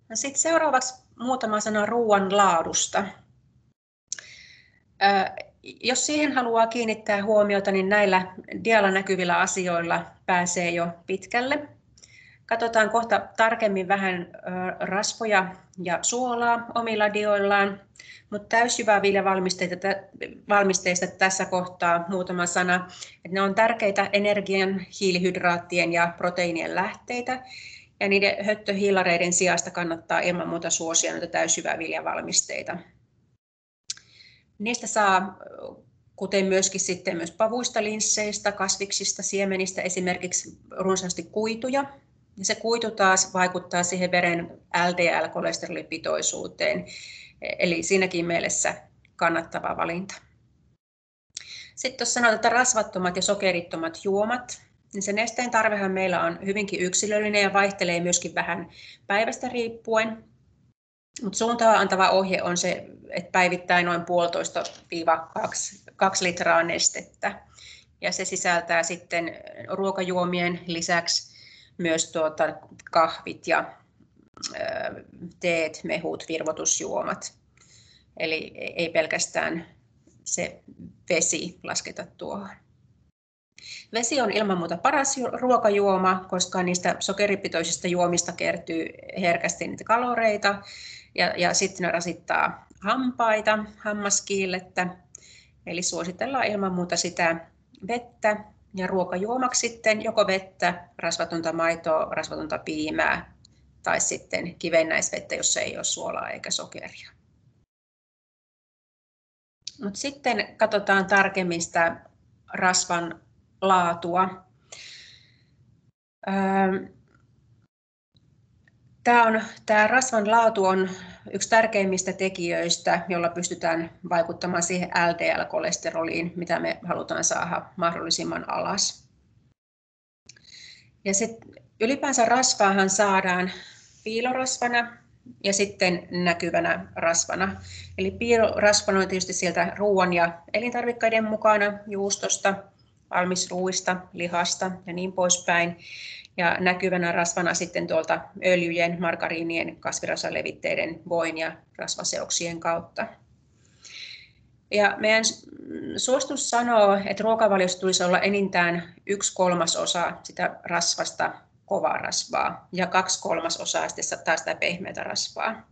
Speaker 3: No sitten seuraavaksi muutama sana ruoan laadusta. Jos siihen haluaa kiinnittää huomiota, niin näillä dialla näkyvillä asioilla pääsee jo pitkälle. Katsotaan kohta tarkemmin vähän rasvoja ja suolaa omilla dioillaan, mutta täysjyväviljavalmisteista tässä kohtaa muutama sana. Että ne on tärkeitä energian, hiilihydraattien ja proteiinien lähteitä, ja niiden höttöhiilareiden sijasta kannattaa ilman muuta suosia noita täysjyväviljavalmisteita. Niistä saa, kuten myöskin sitten myös pavuista, linsseistä, kasviksista, siemenistä esimerkiksi runsaasti kuituja. Ja se kuitu taas vaikuttaa siihen veren LDL-kolesterolipitoisuuteen, eli siinäkin mielessä kannattava valinta. Sitten jos sanotaan, että rasvattomat ja sokerittomat juomat, niin se nesteen tarvehan meillä on hyvinkin yksilöllinen ja vaihtelee myöskin vähän päivästä riippuen. Mutta suuntaa antava ohje on se, että päivittäin noin 1,5–2 litraa nestettä. Ja se sisältää sitten ruokajuomien lisäksi myös kahvit ja teet, mehut, virvoitusjuomat. Eli ei pelkästään se vesi lasketa tuohon. Vesi on ilman muuta paras ruokajuoma, koska niistä sokeripitoisista juomista kertyy herkästi niitä kaloreita ja sitten ne rasittaa hampaita, hammaskiillettä. Eli suositellaan ilman muuta sitä vettä ja ruokajuomaksi sitten joko vettä, rasvatonta maitoa, rasvatonta piimää tai sitten kivennäisvettä, jossa ei ole suolaa eikä sokeria. Mut sitten katsotaan tarkemmin sitä rasvan laatua. Tämä rasvan laatu on yksi tärkeimmistä tekijöistä, jolla pystytään vaikuttamaan siihen LDL-kolesteroliin, mitä me halutaan saada mahdollisimman alas. Ja ylipäänsä rasvaahan saadaan piilorasvana ja sitten näkyvänä rasvana. Eli piilorasvana on tietysti sieltä ruoan ja elintarvikkeiden mukana, juustosta, valmisruuista, lihasta ja niin poispäin. Ja näkyvänä rasvana sitten tuolta öljyjen, margariinien, kasvirasvalevitteiden, voin ja rasvaseoksien kautta. Ja meidän suositus sanoo, että ruokavaliossa tulisi olla enintään 1/3 sitä rasvasta kovaa rasvaa ja 2/3 sitten taas sitä pehmeätä rasvaa.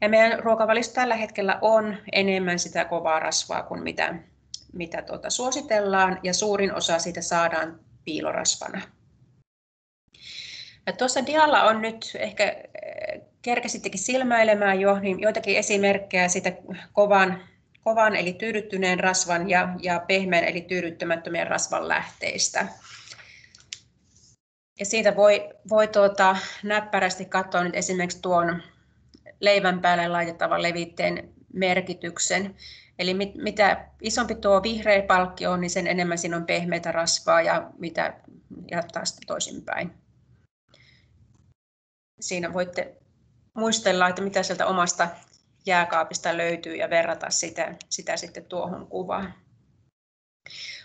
Speaker 3: Ja meidän ruokavaliossa tällä hetkellä on enemmän sitä kovaa rasvaa kuin mitä suositellaan, ja suurin osa siitä saadaan piilorasvana. Ja tuossa dialla on nyt, ehkä kerkesittekin silmäilemään jo, niin joitakin esimerkkejä siitä kovan eli tyydyttyneen rasvan ja pehmeän eli tyydyttämättömien rasvan lähteistä. Ja siitä voi näppärästi katsoa nyt esimerkiksi tuon leivän päälle laitettavan levitteen merkityksen. Eli mitä isompi tuo vihreä palkki on, niin sen enemmän siinä on pehmeätä rasvaa ja taas toisinpäin. Siinä voitte muistella, että mitä sieltä omasta jääkaapista löytyy ja verrata sitä sitten tuohon kuvaan.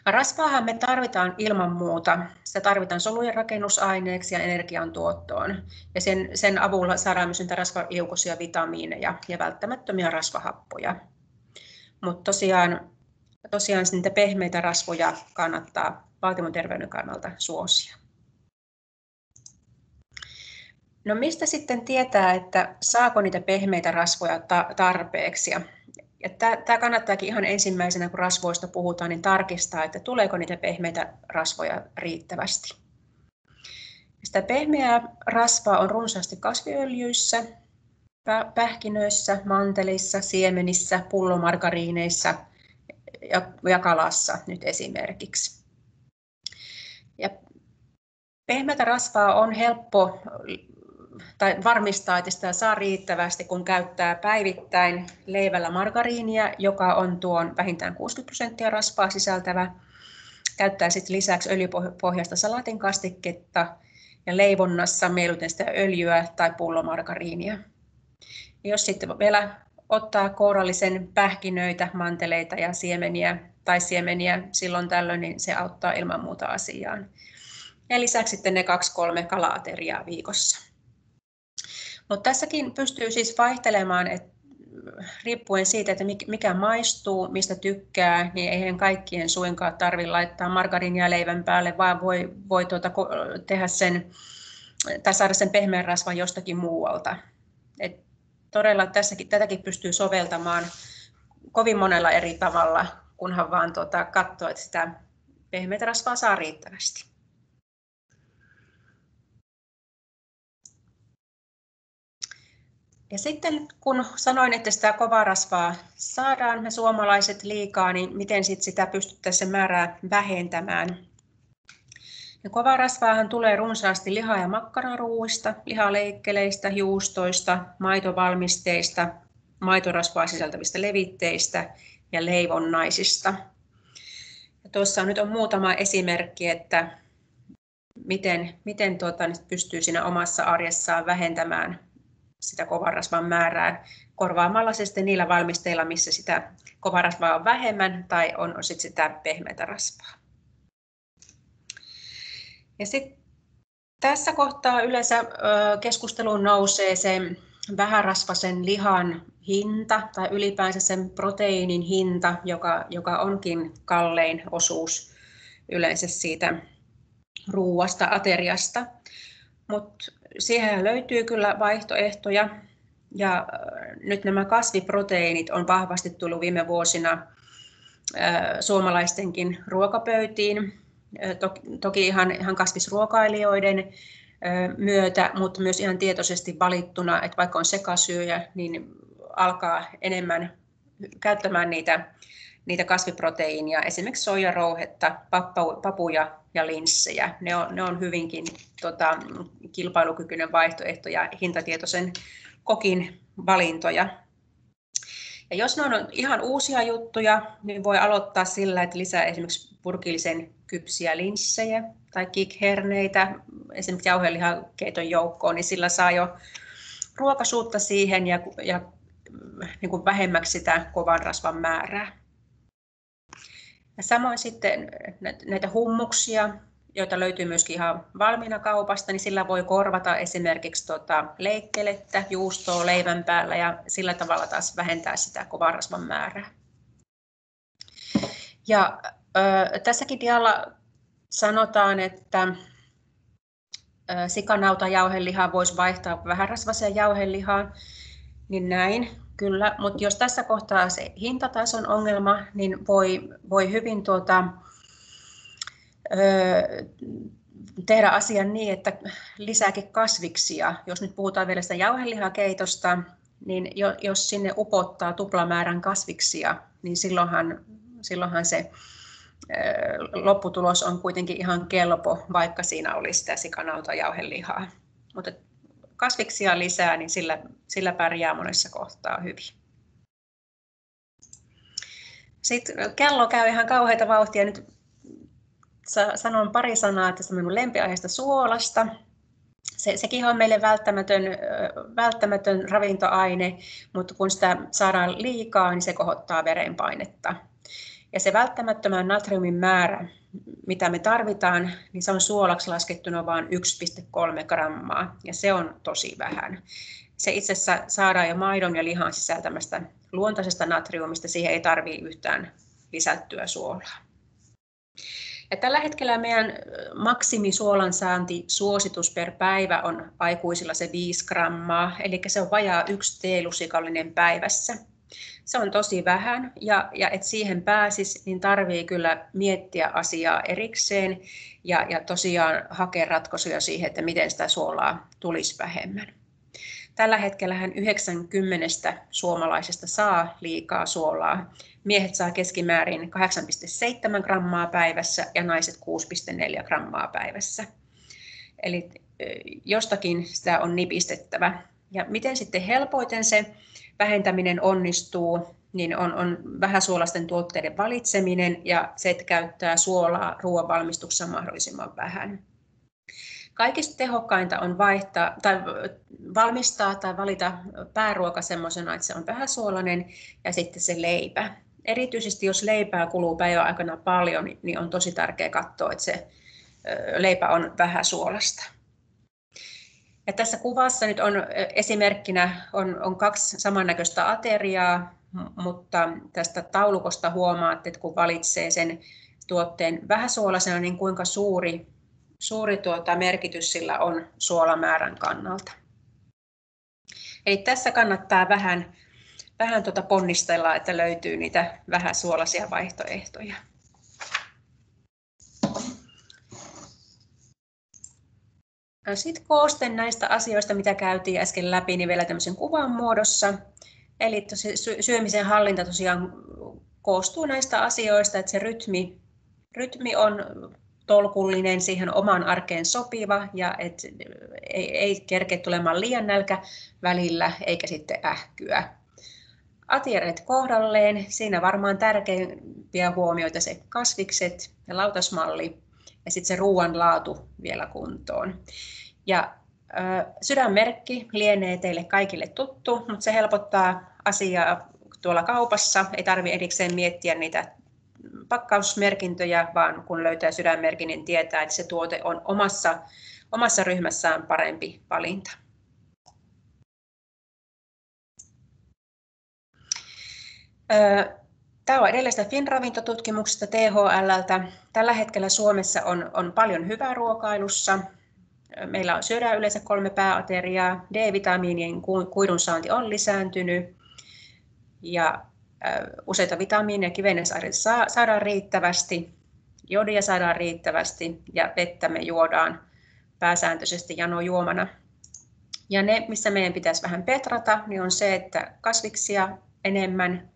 Speaker 3: Rasvaahan me tarvitaan ilman muuta. Sitä tarvitaan solujen rakennusaineeksi ja energiantuottoon. Ja sen avulla saadaan myös niitä rasvaliukoisia vitamiineja ja välttämättömiä rasvahappoja. Mutta tosiaan niitä pehmeitä rasvoja kannattaa valtimon terveyden kannalta suosia. No mistä sitten tietää, että saako niitä pehmeitä rasvoja tarpeeksi? Ja tämä kannattaakin ihan ensimmäisenä, kun rasvoista puhutaan, niin tarkistaa, että tuleeko niitä pehmeitä rasvoja riittävästi. Sitä pehmeää rasvaa on runsaasti kasviöljyissä, pähkinöissä, mantelissa, siemenissä, pullomargariineissa ja kalassa nyt esimerkiksi. Ja pehmeätä rasvaa on helppo varmistaa, että sitä saa riittävästi, kun käyttää päivittäin leivällä margariinia, joka on tuon vähintään 60% rasvaa sisältävä. Käyttää sitten lisäksi öljypohjaista salatinkastiketta ja leivonnassa mieluiten sitä öljyä tai pullomargariinia. Ja jos sitten vielä ottaa kourallisen pähkinöitä, manteleita ja siemeniä silloin tällöin, niin se auttaa ilman muuta asiaan. Ja lisäksi sitten ne 2-3 kala-ateriaa viikossa. Mutta tässäkin pystyy siis vaihtelemaan, riippuen siitä, että mikä maistuu, mistä tykkää, niin eihän kaikkien suinkaan tarvitse laittaa margariinia leivän päälle, vaan voi tehdä sen tai saada sen pehmeän rasvan jostakin muualta. Et todella tätäkin pystyy soveltamaan kovin monella eri tavalla, kunhan vaan katsoo, että sitä pehmeää rasvaa saa riittävästi. Ja sitten kun sanoin, että sitä kovaa rasvaa saadaan me suomalaiset liikaa, niin miten sitä pystyttäisiin se määrää vähentämään? Ja kovaa rasvaahan tulee runsaasti liha- ja makkararuuista, lihaleikkeleistä, juustoista, maitovalmisteista, maitorasvaa sisältävistä levitteistä ja leivonnaisista. Ja tuossa nyt on muutama esimerkki, että miten pystyy siinä omassa arjessaan vähentämään sitä kovan rasvan määrää korvaamalla se sitten niillä valmisteilla, missä sitä kovaa rasvaa on vähemmän tai on sitten sitä pehmeätä rasvaa. Ja sitten tässä kohtaa yleensä keskusteluun nousee se vähärasvaisen lihan hinta tai ylipäänsä sen proteiinin hinta, joka onkin kallein osuus yleensä siitä ruuasta, ateriasta. Mutta siihen löytyy kyllä vaihtoehtoja ja nyt nämä kasviproteiinit on vahvasti tullut viime vuosina suomalaistenkin ruokapöytiin. Toki ihan kasvisruokailijoiden myötä, mutta myös ihan tietoisesti valittuna, että vaikka on sekasyöjä, niin alkaa enemmän käyttämään niitä kasviproteiinia, esimerkiksi soijarouhetta, papuja ja linssejä. Ne on hyvinkin kilpailukykyinen vaihtoehto ja hintatietoisen kokin valintoja. Ja jos ne on ihan uusia juttuja, niin voi aloittaa sillä, että lisää esimerkiksi purkillisen kypsiä linssejä tai kikherneitä, esimerkiksi jauhelihakeiton joukkoon, niin sillä saa jo ruokaisuutta siihen ja niin kuin vähemmäksi sitä kovan rasvan määrää. Ja samoin sitten näitä hummuksia, joita löytyy myöskin ihan valmiina kaupasta, niin sillä voi korvata esimerkiksi leikkelettä, juustoa leivän päällä ja sillä tavalla taas vähentää sitä kovan rasvan määrää. Ja tässäkin dialla sanotaan, että sikanautajauhelihaa voisi vaihtaa vähärasvaiseen jauhelihaan, niin näin, kyllä. Mutta jos tässä kohtaa se hintatason ongelma, niin voi hyvin tehdä asian niin, että lisääkin kasviksia. Jos nyt puhutaan vielä sitä jauhelihakeitosta, niin jos sinne upottaa tuplamäärän kasviksia, niin silloinhan se lopputulos on kuitenkin ihan kelpo, vaikka siinä olisi sitä sikanautajauhelihaa. Mutta kasviksia lisää, niin sillä pärjää monessa kohtaa hyvin. Sitten kello käy ihan kauheita vauhtia. Nyt sanon pari sanaa tästä minun lempiaiheesta suolasta. Sekin on meille välttämätön ravintoaine, mutta kun sitä saadaan liikaa, niin se kohottaa verenpainetta. Ja se välttämättömän natriumin määrä, mitä me tarvitaan, niin se on suolaksi laskettuna vain 1,3 grammaa, ja se on tosi vähän. Se itse asiassa saadaan jo maidon ja lihan sisältämästä luontaisesta natriumista, siihen ei tarvitse yhtään lisättyä suolaa. Ja tällä hetkellä meidän maksimisuolan saanti suositus per päivä on aikuisilla se 5 grammaa, eli se on vajaa 1 teelusikallinen päivässä. Se on tosi vähän, ja että siihen pääsisi, niin tarvii kyllä miettiä asiaa erikseen ja tosiaan hakea ratkaisuja siihen, että miten sitä suolaa tulisi vähemmän. Tällä hetkellähän 90 suomalaisesta saa liikaa suolaa. Miehet saa keskimäärin 8,7 grammaa päivässä ja naiset 6,4 grammaa päivässä. Eli jostakin sitä on nipistettävä. Ja miten sitten helpoiten se vähentäminen onnistuu, niin on vähäsuolaisten tuotteiden valitseminen ja se, että käyttää suolaa ruoan valmistuksessa mahdollisimman vähän. Kaikista tehokkainta on valmistaa tai valita pääruoka semmoisena, että se on vähäsuolainen, ja sitten se leipä. Erityisesti jos leipää kuluu päivän aikana paljon, niin on tosi tärkeää katsoa, että se leipä on vähäsuolasta. Ja tässä kuvassa nyt on esimerkkinä on 2 samannäköistä ateriaa, mutta tästä taulukosta huomaatte, että kun valitsee sen tuotteen vähäsuolaisena, niin kuinka suuri merkitys sillä on suolamäärän kannalta. Eli tässä kannattaa vähän ponnistella, että löytyy niitä vähäsuolaisia vaihtoehtoja. Sitten kooste näistä asioista, mitä käytiin äsken läpi, niin vielä tämmöisen kuvan muodossa. Eli syömisen hallinta tosiaan koostuu näistä asioista, että se rytmi on tolkullinen, siihen omaan arkeen sopiva ja et ei kerkeä tulemaan liian nälkä välillä eikä sitten ähkyä. Atiereet kohdalleen, siinä varmaan tärkeimpiä huomioita se kasvikset ja lautasmalli ja sitten se ruoan laatu vielä kuntoon. Ja sydänmerkki lienee teille kaikille tuttu, mutta se helpottaa asiaa tuolla kaupassa. Ei tarvitse erikseen miettiä niitä pakkausmerkintöjä, vaan kun löytää sydänmerkin, niin tietää, että se tuote on omassa ryhmässään parempi valinta. Tämä on edellisestä Finravintotutkimuksesta THL:ltä. Tällä hetkellä Suomessa on paljon hyvää ruokailussa. Meillä syödään yleensä 3 pääateriaa. D-vitamiinien kuidun saanti on lisääntynyt ja useita vitamiineja ja kivennäisaineita saadaan riittävästi, jodia saadaan riittävästi ja vettä me juodaan pääsääntöisesti janojuomana. Ja ne, missä meidän pitäisi vähän petrata, niin on se, että kasviksia enemmän,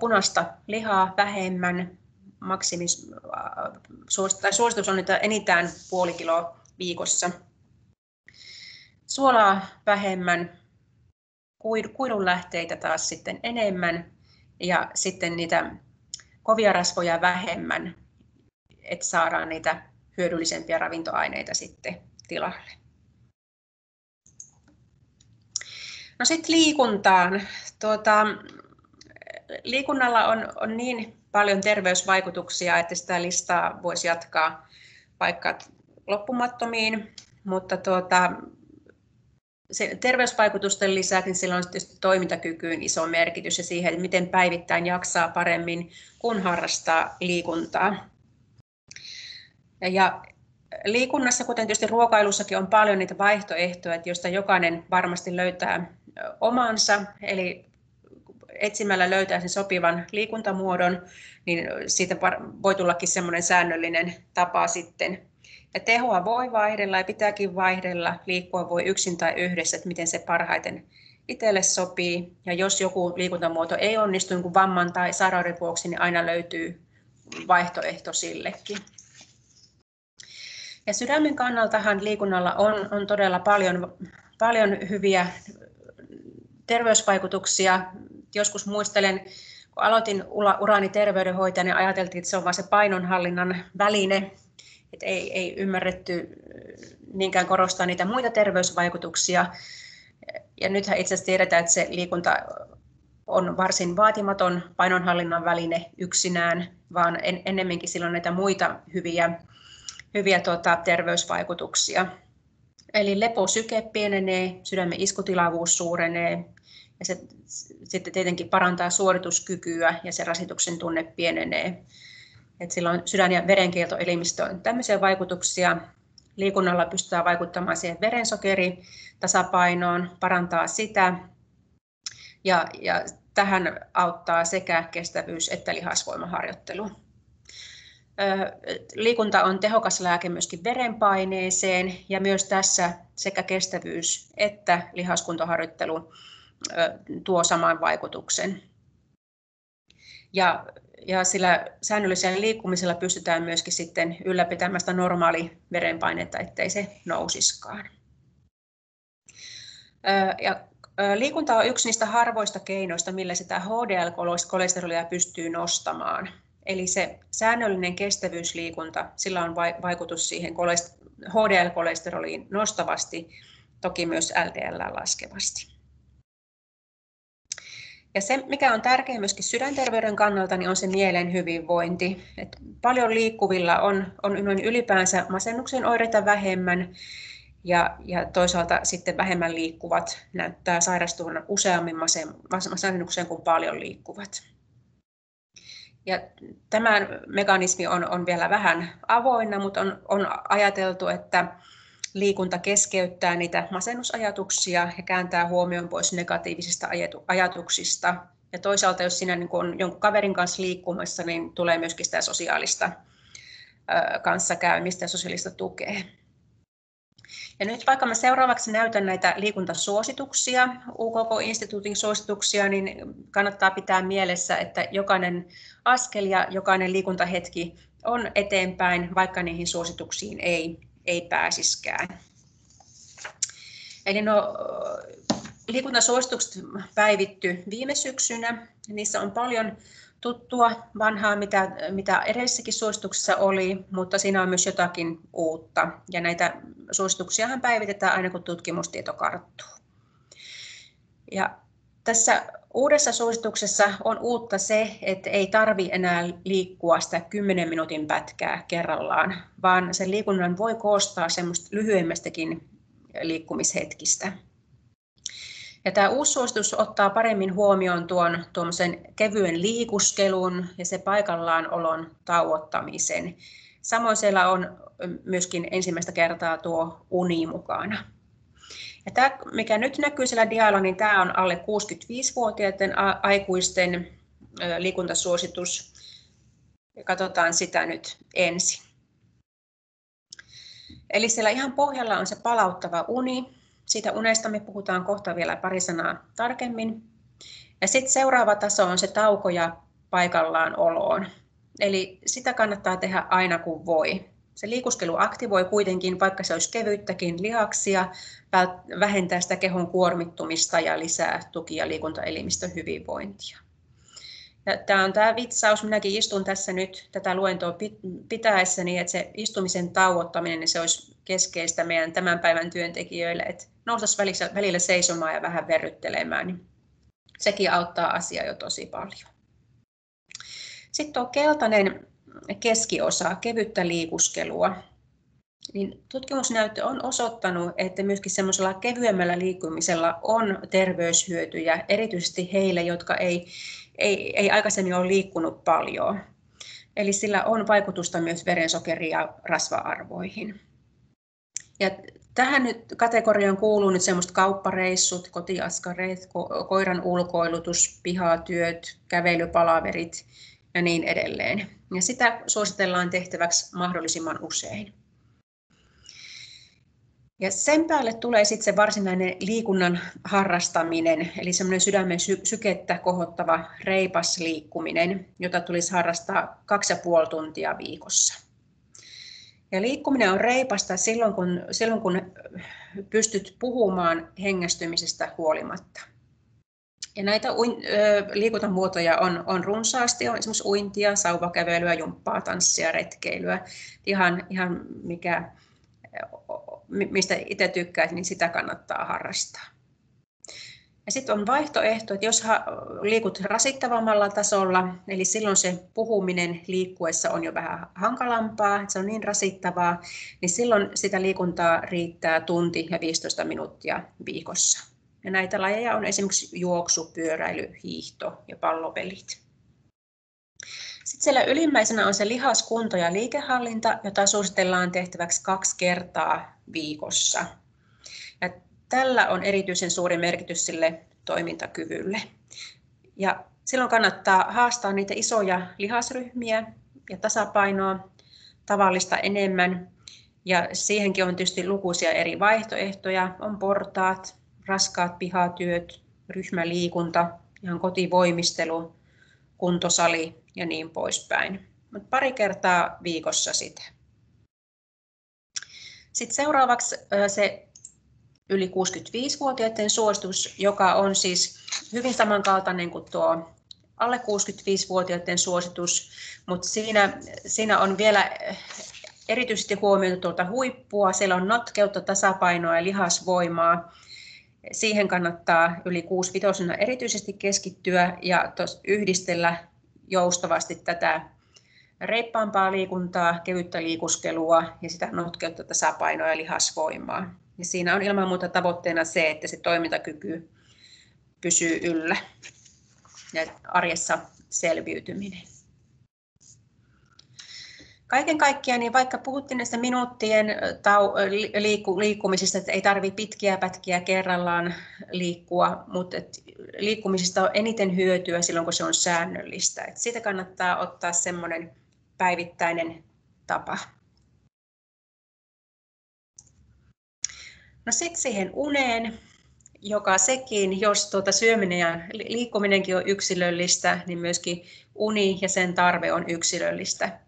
Speaker 3: punaista lihaa vähemmän, suositus on enintään puoli kiloa viikossa. Suolaa vähemmän, kuidunlähteitä taas sitten enemmän ja sitten niitä kovia rasvoja vähemmän, että saadaan niitä hyödyllisempiä ravintoaineita sitten tilalle. No sitten liikuntaan. Liikunnalla on niin paljon terveysvaikutuksia, että sitä listaa voisi jatkaa vaikka loppumattomiin, mutta terveysvaikutusten lisäksi sillä on tietysti toimintakykyyn iso merkitys ja siihen, että miten päivittäin jaksaa paremmin, kun harrastaa liikuntaa. Ja liikunnassa, kuten tietysti ruokailussakin, on paljon niitä vaihtoehtoja, joista jokainen varmasti löytää omansa. Eli etsimällä löytää sen sopivan liikuntamuodon, niin siitä voi tullakin semmoinen säännöllinen tapa sitten. Ja tehoa voi vaihdella ja pitääkin vaihdella, liikkua voi yksin tai yhdessä, että miten se parhaiten itselle sopii. Ja jos joku liikuntamuoto ei onnistu niin kuin vamman tai sairauden vuoksi, niin aina löytyy vaihtoehto sillekin. Ja sydämen kannaltahan liikunnalla on todella paljon hyviä terveysvaikutuksia. Joskus muistelen, kun aloitin urani terveydenhoitajana, niin ajateltiin, että se on vain se painonhallinnan väline. Että ei ymmärretty niinkään korostaa niitä muita terveysvaikutuksia. Ja nythän itse asiassa tiedetään, että se liikunta on varsin vaatimaton painonhallinnan väline yksinään, vaan ennemminkin sillä on näitä muita hyviä terveysvaikutuksia. Eli leposyke pienenee, sydämen iskutilavuus suurenee ja se sitten tietenkin parantaa suorituskykyä ja se rasituksen tunne pienenee. Et sillä on sydän- ja verenkiertoelimistöön tämmöisiä vaikutuksia. Liikunnalla pystytään vaikuttamaan siihen verensokeritasapainoon, parantaa sitä ja tähän auttaa sekä kestävyys- että lihasvoimaharjoittelu. Liikunta on tehokas lääke myöskin verenpaineeseen ja myös tässä sekä kestävyys- että lihaskuntoharjoittelu tuo saman vaikutuksen. Ja sillä säännöllisellä liikkumisella pystytään myöskin sitten ylläpitämään sitä normaali verenpainetta, ettei se nousiskaan. Liikunta on yksi niistä harvoista keinoista, millä sitä HDL-kolesterolia pystyy nostamaan. Eli se säännöllinen kestävyysliikunta, sillä on vaikutus siihen HDL-kolesteroliin nostavasti, toki myös LDL laskevasti. Ja se, mikä on tärkeää myöskin sydänterveyden kannalta, niin on se mielen hyvinvointi. Et paljon liikkuvilla on ylipäänsä masennuksen oireita vähemmän ja toisaalta sitten vähemmän liikkuvat näyttää sairastuvan useammin masennukseen kuin paljon liikkuvat. Ja tämä mekanismi on vielä vähän avoinna, mutta on ajateltu, että liikunta keskeyttää niitä masennusajatuksia ja kääntää huomion pois negatiivisista ajatuksista. Ja toisaalta, jos siinä on jonkun kaverin kanssa liikkumassa, niin tulee myöskin sitä sosiaalista kanssakäymistä ja sosiaalista tukea. Ja nyt vaikka mä seuraavaksi näytän näitä liikuntasuosituksia, UKK-instituutin suosituksia, niin kannattaa pitää mielessä, että jokainen askel ja jokainen liikuntahetki on eteenpäin, vaikka niihin suosituksiin ei pääsiskään. Eli liikuntasuositukset päivitty viime syksynä. Niissä on paljon tuttua vanhaa, mitä edellisessäkin suosituksessa oli, mutta siinä on myös jotakin uutta. Ja näitä suosituksiahan päivitetään aina kun tutkimustieto karttuu. Ja tässä uudessa suosituksessa on uutta se, että ei tarvitse enää liikkua sitä 10 minuutin pätkää kerrallaan, vaan sen liikunnan voi koostaa semmoista lyhyemmästäkin liikkumishetkistä. Ja tämä uusi suositus ottaa paremmin huomioon tuommoisen kevyen liikuskelun ja se paikallaanolon tauottamisen. Samoin siellä on myöskin ensimmäistä kertaa tuo uni mukana. Ja tämä, mikä nyt näkyy siellä dialla, niin tämä on alle 65-vuotiaiden aikuisten liikuntasuositus. Ja katsotaan sitä nyt ensin. Eli siellä ihan pohjalla on se palauttava uni. Siitä unesta me puhutaan kohta vielä pari sanaa tarkemmin. Ja sitten seuraava taso on se tauko ja paikallaan oloon. Eli sitä kannattaa tehdä aina kun voi. Se liikuskelu aktivoi kuitenkin, vaikka se olisi kevyttäkin lihaksia, vähentää sitä kehon kuormittumista ja lisää tuki- ja liikuntaelimistön hyvinvointia. Ja tämä on tämä vitsaus. Minäkin istun tässä nyt tätä luentoa pitäessäni, että se istumisen tauottaminen niin se olisi keskeistä meidän tämän päivän työntekijöille, että noustaisiin välillä seisomaan ja vähän verryttelemään, niin sekin auttaa asiaa jo tosi paljon. Sitten tuo keltainen keskiosa, kevyttä liikuskelua. niin tutkimusnäyttö on osoittanut, että myöskin semmoisella kevyemmällä liikkumisella on terveyshyötyjä, erityisesti heille, jotka ei aikaisemmin ole liikkunut paljon. Eli sillä on vaikutusta myös verensokeri- ja rasva-arvoihin. Ja tähän nyt kategoriaan kuuluu nyt semmoista kauppareissut, kotiaskareet, koiran ulkoilutus, pihatyöt, kävelypalaverit ja niin edelleen. Ja sitä suositellaan tehtäväksi mahdollisimman usein. Ja sen päälle tulee sitten se varsinainen liikunnan harrastaminen, eli semmoinen sydämen sykettä kohottava reipas liikkuminen, jota tulisi harrastaa 2,5 tuntia viikossa. Ja liikkuminen on reipasta silloin kun pystyt puhumaan hengästymisestä huolimatta. Ja näitä liikuntamuotoja on runsaasti, on esimerkiksi uintia, sauvakävelyä, jumppaa, tanssia, retkeilyä, ihan mistä itse tykkäät, niin sitä kannattaa harrastaa. Ja sitten on vaihtoehto, että jos liikut rasittavammalla tasolla, eli silloin se puhuminen liikkuessa on jo vähän hankalampaa, että se on niin rasittavaa, niin silloin sitä liikuntaa riittää tunti ja 15 minuuttia viikossa. Ja näitä lajeja on esimerkiksi juoksu, pyöräily, hiihto ja pallopelit. Sitten siellä ylimmäisenä on se lihaskunto ja liikehallinta, jota suositellaan tehtäväksi 2 kertaa viikossa. Ja tällä on erityisen suuri merkitys sille toimintakyvylle. Ja silloin kannattaa haastaa niitä isoja lihasryhmiä ja tasapainoa tavallista enemmän. Ja siihenkin on tietysti lukuisia eri vaihtoehtoja. On portaat, raskaat pihatyöt, ryhmäliikunta, ihan kotivoimistelu, kuntosali ja niin poispäin. Mutta 2 kertaa viikossa sitä. Sitten seuraavaksi se yli 65-vuotiaiden suositus, joka on siis hyvin samankaltainen kuin tuo alle 65-vuotiaiden suositus, mutta siinä on vielä erityisesti huomioitu tuolta huippua. Siellä on notkeutta, tasapainoa ja lihasvoimaa. Siihen kannattaa yli 65-vuotiaana erityisesti keskittyä ja yhdistellä joustavasti tätä reippaampaa liikuntaa, kevyttä liikuskelua ja sitä notkeutta, tasapainoa ja lihasvoimaa. Ja siinä on ilman muuta tavoitteena se, että se toimintakyky pysyy yllä ja arjessa selviytyminen. Kaiken kaikkiaan, niin vaikka puhuttiin näistä minuuttien liikkumisista, että ei tarvitse pitkiä pätkiä kerrallaan liikkua, mutta liikkumisesta on eniten hyötyä silloin, kun se on säännöllistä. Että siitä kannattaa ottaa semmoinen päivittäinen tapa. No sitten siihen uneen, joka sekin, jos syöminen ja liikkuminenkin on yksilöllistä, niin myöskin uni ja sen tarve on yksilöllistä.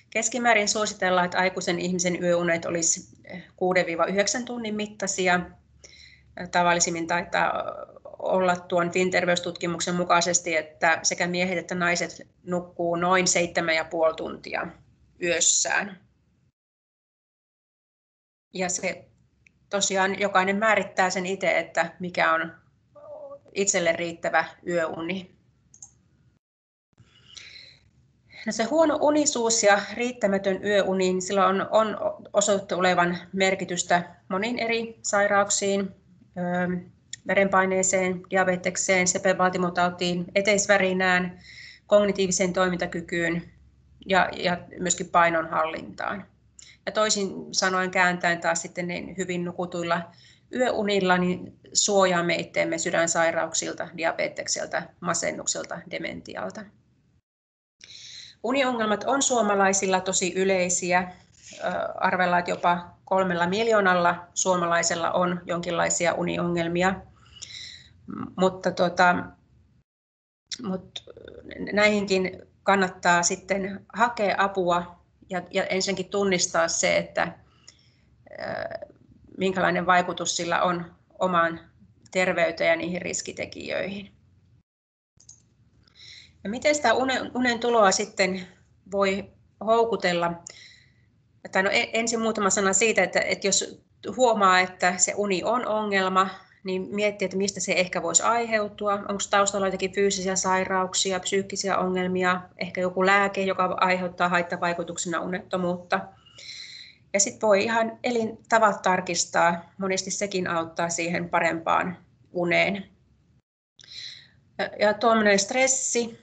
Speaker 3: Keskimäärin suositellaan, että aikuisen ihmisen yöunet olisi 6-9 tunnin mittaisia. Tavallisimmin taitaa olla tuon FIN-terveystutkimuksen mukaisesti, että sekä miehet että naiset nukkuu noin 7,5 tuntia yössään. Ja se tosiaan jokainen määrittää sen itse, että mikä on itselle riittävä yöuni. No se huono unisuus ja riittämätön yöuni, niin sillä on osoitettu olevan merkitystä moniin eri sairauksiin, verenpaineeseen, diabetekseen, sepelvaltimotautiin, eteisvärinään, kognitiiviseen toimintakykyyn ja myöskin painonhallintaan. Ja toisin sanoen kääntäen taas sitten niin hyvin nukutuilla yöunilla niin suojaamme itseämme sydänsairauksilta, diabetekselta, masennukselta, dementialta. Uniongelmat on suomalaisilla tosi yleisiä. Arvellaan, että jopa 3 miljoonalla suomalaisella on jonkinlaisia uniongelmia. Mutta näihinkin kannattaa sitten hakea apua ja ensinnäkin tunnistaa se, että minkälainen vaikutus sillä on omaan terveyteen ja niihin riskitekijöihin. Ja miten sitä unen tuloa sitten voi houkutella? No ensin muutama sana siitä, että jos huomaa, että se uni on ongelma, niin miettii, että mistä se ehkä voisi aiheutua. Onko taustalla jotakin fyysisiä sairauksia, psyykkisiä ongelmia, ehkä joku lääke, joka aiheuttaa haittavaikutuksena unettomuutta. Ja sitten voi ihan elintavat tarkistaa, monesti sekin auttaa siihen parempaan uneen. Ja tuommoinen stressi,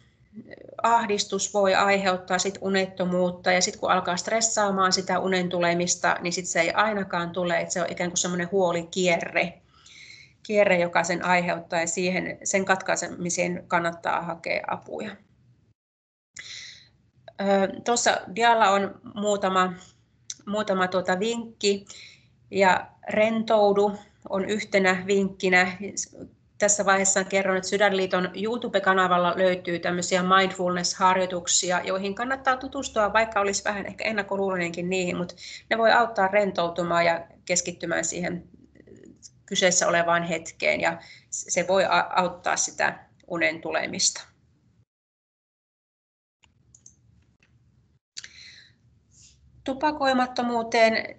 Speaker 3: ahdistus voi aiheuttaa sit unettomuutta, ja sitten kun alkaa stressaamaan sitä unen tulemista, niin sit se ei ainakaan tule, että se on ikään kuin semmoinen huolikierre, joka sen aiheuttaa, ja sen katkaisemiseen kannattaa hakea apuja. Tuossa dialla on muutama vinkki, ja rentoudu on yhtenä vinkkinä. Tässä vaiheessa kerron, että Sydänliiton YouTube-kanavalla löytyy tämmöisiä mindfulness-harjoituksia, joihin kannattaa tutustua, vaikka olisi vähän ehkä ennakkoluuloinenkin niihin, mutta ne voi auttaa rentoutumaan ja keskittymään siihen kyseessä olevaan hetkeen, ja se voi auttaa sitä unen tulemista. Tupakoimattomuuteen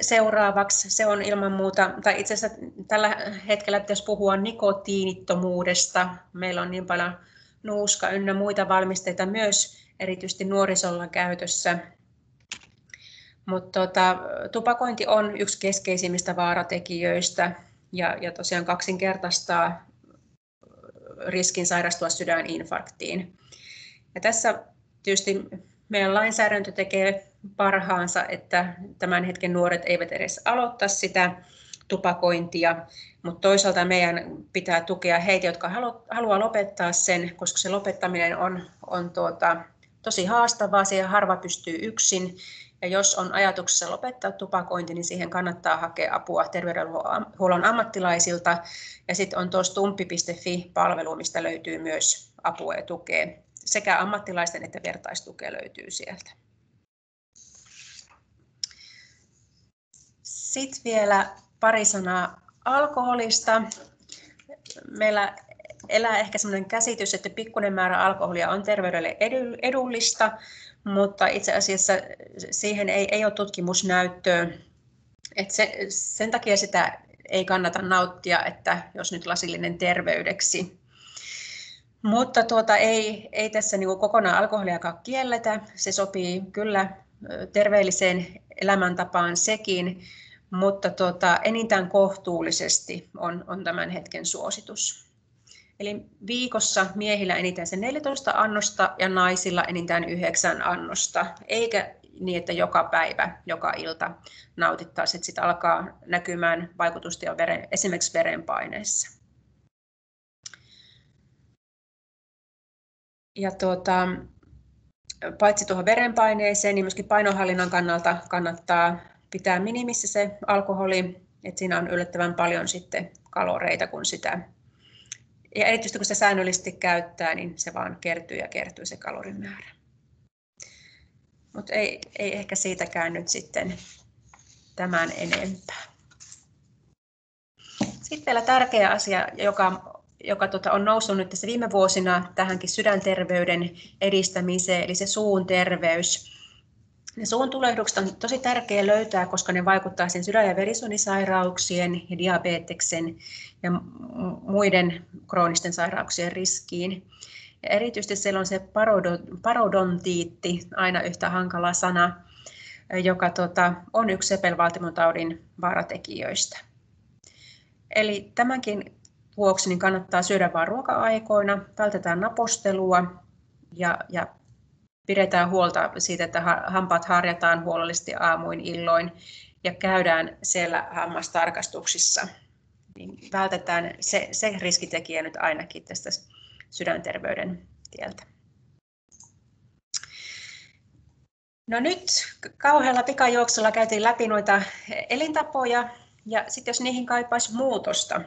Speaker 3: seuraavaksi, se on ilman muuta, tai itse asiassa tällä hetkellä pitäisi puhua nikotiinittomuudesta. Meillä on niin paljon nuuska ynnä muita valmisteita myös erityisesti nuorisolla käytössä. Mutta tupakointi on yksi keskeisimmistä vaaratekijöistä ja tosiaan kaksinkertaistaa riskin sairastua sydäninfarktiin. Ja tässä tietysti meidän lainsäädäntö tekee parhaansa, että tämän hetken nuoret eivät edes aloita sitä tupakointia, mutta toisaalta meidän pitää tukea heitä, jotka haluaa lopettaa sen, koska se lopettaminen on tosi haastavaa, siihen harva pystyy yksin. Ja jos on ajatuksessa lopettaa tupakointi, niin siihen kannattaa hakea apua terveydenhuollon ammattilaisilta. Ja sitten on tuo stumppi.fi-palvelu, mistä löytyy myös apua ja tukea. Sekä ammattilaisten että vertaistukea löytyy sieltä. Sitten vielä pari sanaa alkoholista. Meillä elää ehkä sellainen käsitys, että pikkuinen määrä alkoholia on terveydelle edullista, mutta itse asiassa siihen ei ole tutkimusnäyttöä. Sen takia sitä ei kannata nauttia, että jos nyt lasillinen terveydeksi. Mutta ei tässä niin kuin kokonaan alkoholiakaan kielletä. Se sopii kyllä terveelliseen elämäntapaan sekin, mutta enintään kohtuullisesti on tämän hetken suositus. Eli viikossa miehillä enintään se 14 annosta ja naisilla enintään 9 annosta, eikä niin, että joka päivä, joka ilta nautittaisiin, että sitten alkaa näkymään vaikutusta jo esimerkiksi verenpaineessa. Ja paitsi tuohon verenpaineeseen, niin myöskin painonhallinnan kannalta kannattaa pitää minimissä se alkoholi, että siinä on yllättävän paljon sitten kaloreita, kun sitä, ja erityisesti kun sitä säännöllisesti käyttää, niin se vaan kertyy ja kertyy se kalorimäärä. Mutta ei ehkä siitäkään nyt sitten tämän enempää. Sitten vielä tärkeä asia, joka on noussut nyt tässä viime vuosina tähänkin sydänterveyden edistämiseen, eli se suun terveys. Ne suun tulehdukset on tosi tärkeä löytää, koska ne vaikuttaa sen sydän- ja verisuonisairauksien ja diabeteksen ja muiden kroonisten sairauksien riskiin. Ja erityisesti siellä on se parodontiitti, aina yhtä hankala sana, joka on yksi sepelvaltimotaudin vaaratekijöistä. Eli tämänkin vuoksi niin kannattaa syödä vain ruoka-aikoina, vältetään napostelua ja pidetään huolta siitä, että hampaat harjataan huolellisesti aamuin illoin ja käydään siellä hammastarkastuksissa. Niin vältetään se riskitekijä nyt ainakin tästä sydänterveyden tieltä. No nyt kauhealla pikajuoksulla käytiin läpi noita elintapoja ja sitten jos niihin kaipaisi muutosta,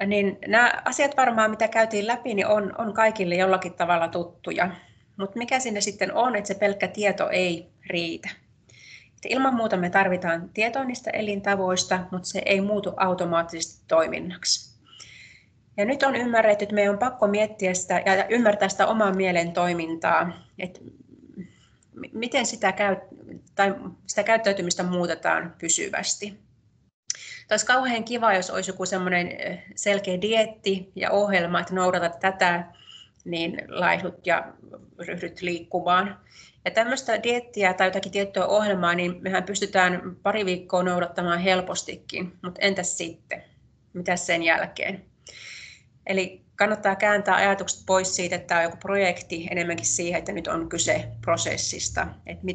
Speaker 3: niin nämä asiat varmaan, mitä käytiin läpi, niin on kaikille jollakin tavalla tuttuja. Mutta mikä sinne sitten on, että se pelkkä tieto ei riitä. Että ilman muuta me tarvitaan tietoa niistä elintavoista, mutta se ei muutu automaattisesti toiminnaksi. Ja nyt on ymmärretty, että meidän on pakko miettiä sitä ja ymmärtää sitä oman mielen toimintaa, että miten sitä käyttäytymistä muutetaan pysyvästi. Olisi kauhean kiva, jos olisi joku semmoinen selkeä dieetti ja ohjelma, että noudatat tätä niin laihdut ja ryhdyt liikkumaan. Ja tämmöistä dieettiä tai jotakin tiettyä ohjelmaa, niin mehän pystytään pari viikkoa noudattamaan helpostikin, mutta entäs sitten? Mitäs sen jälkeen? Eli kannattaa kääntää ajatukset pois siitä, että tämä on joku projekti, enemmänkin siihen, että nyt on kyse prosessista, että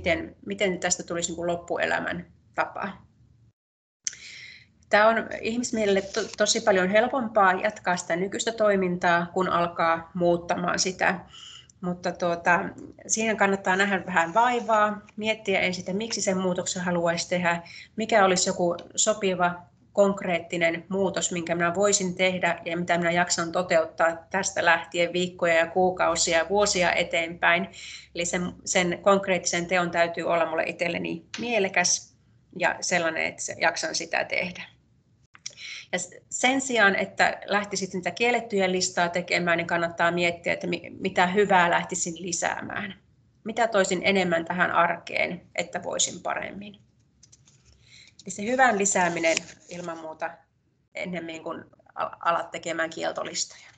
Speaker 3: miten tästä tulisi niin kuin loppuelämän tapa. Tämä on ihmismielelle tosi paljon helpompaa jatkaa sitä nykyistä toimintaa, kun alkaa muuttamaan sitä. Mutta siihen kannattaa nähdä vähän vaivaa, miettiä ensin, että miksi sen muutoksen haluaisi tehdä, mikä olisi joku sopiva, konkreettinen muutos, minkä minä voisin tehdä ja mitä minä jaksan toteuttaa tästä lähtien viikkoja ja kuukausia ja vuosia eteenpäin. Eli sen konkreettisen teon täytyy olla minulle itselleni mielekäs ja sellainen, että jaksan sitä tehdä. Ja sen sijaan, että lähtisit niitä kiellettyjä listaa tekemään, niin kannattaa miettiä, että mitä hyvää lähtisin lisäämään. Mitä toisin enemmän tähän arkeen, että voisin paremmin. Eli se hyvän lisääminen ilman muuta ennemmin kuin alat tekemään kieltolistoja.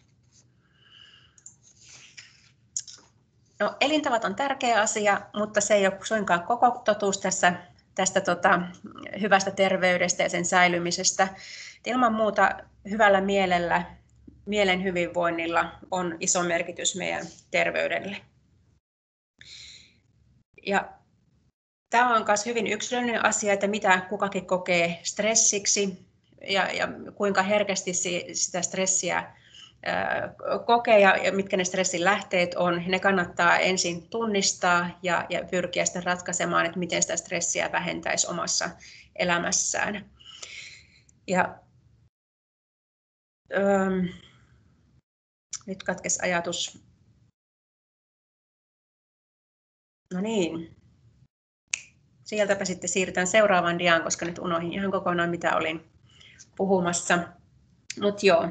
Speaker 3: No, elintavat on tärkeä asia, mutta se ei ole suinkaan koko totuus tästä hyvästä terveydestä ja sen säilymisestä. Ilman muuta hyvällä mielellä, mielen hyvinvoinnilla on iso merkitys meidän terveydelle. Ja tämä on myös hyvin yksilöllinen asia, että mitä kukakin kokee stressiksi ja kuinka herkästi sitä stressiä kokee ja mitkä ne stressin lähteet on. Ne kannattaa ensin tunnistaa ja pyrkiä sitten ratkaisemaan, että miten sitä stressiä vähentäisi omassa elämässään. Ja nyt katkesi ajatus. No niin. Sieltäpä sitten siirrytään seuraavaan diaan, koska nyt unohdin ihan kokonaan, mitä olin puhumassa. Mutta joo,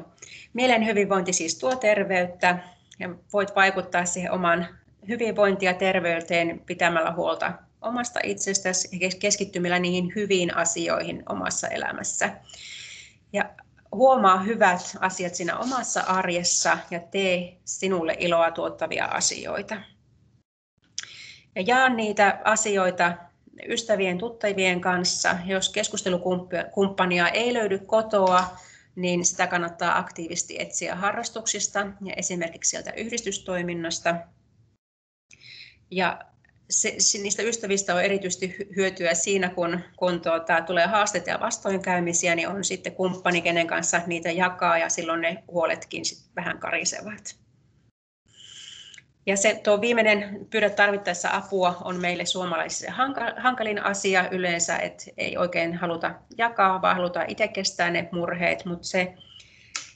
Speaker 3: mielen hyvinvointi siis tuo terveyttä ja voit vaikuttaa siihen oman hyvinvointiin ja terveyteen pitämällä huolta omasta itsestäsi ja keskittymällä niihin hyviin asioihin omassa elämässä. Ja huomaa hyvät asiat siinä omassa arjessa ja tee sinulle iloa tuottavia asioita. Ja jaa niitä asioita ystävien, tuttavien kanssa. Jos keskustelukumppania ei löydy kotoa, niin sitä kannattaa aktiivisesti etsiä harrastuksista ja esimerkiksi sieltä yhdistystoiminnasta. Ja niistä ystävistä on erityisesti hyötyä siinä, kun tulee haasteita ja vastoinkäymisiä, niin on sitten kumppani, kenen kanssa niitä jakaa ja silloin ne huoletkin sitten vähän karisevat. Ja tuo viimeinen pyydä tarvittaessa apua on meille suomalaisille hankalin asia yleensä, että ei oikein haluta jakaa, vaan halutaan itse kestää ne murheet, mutta se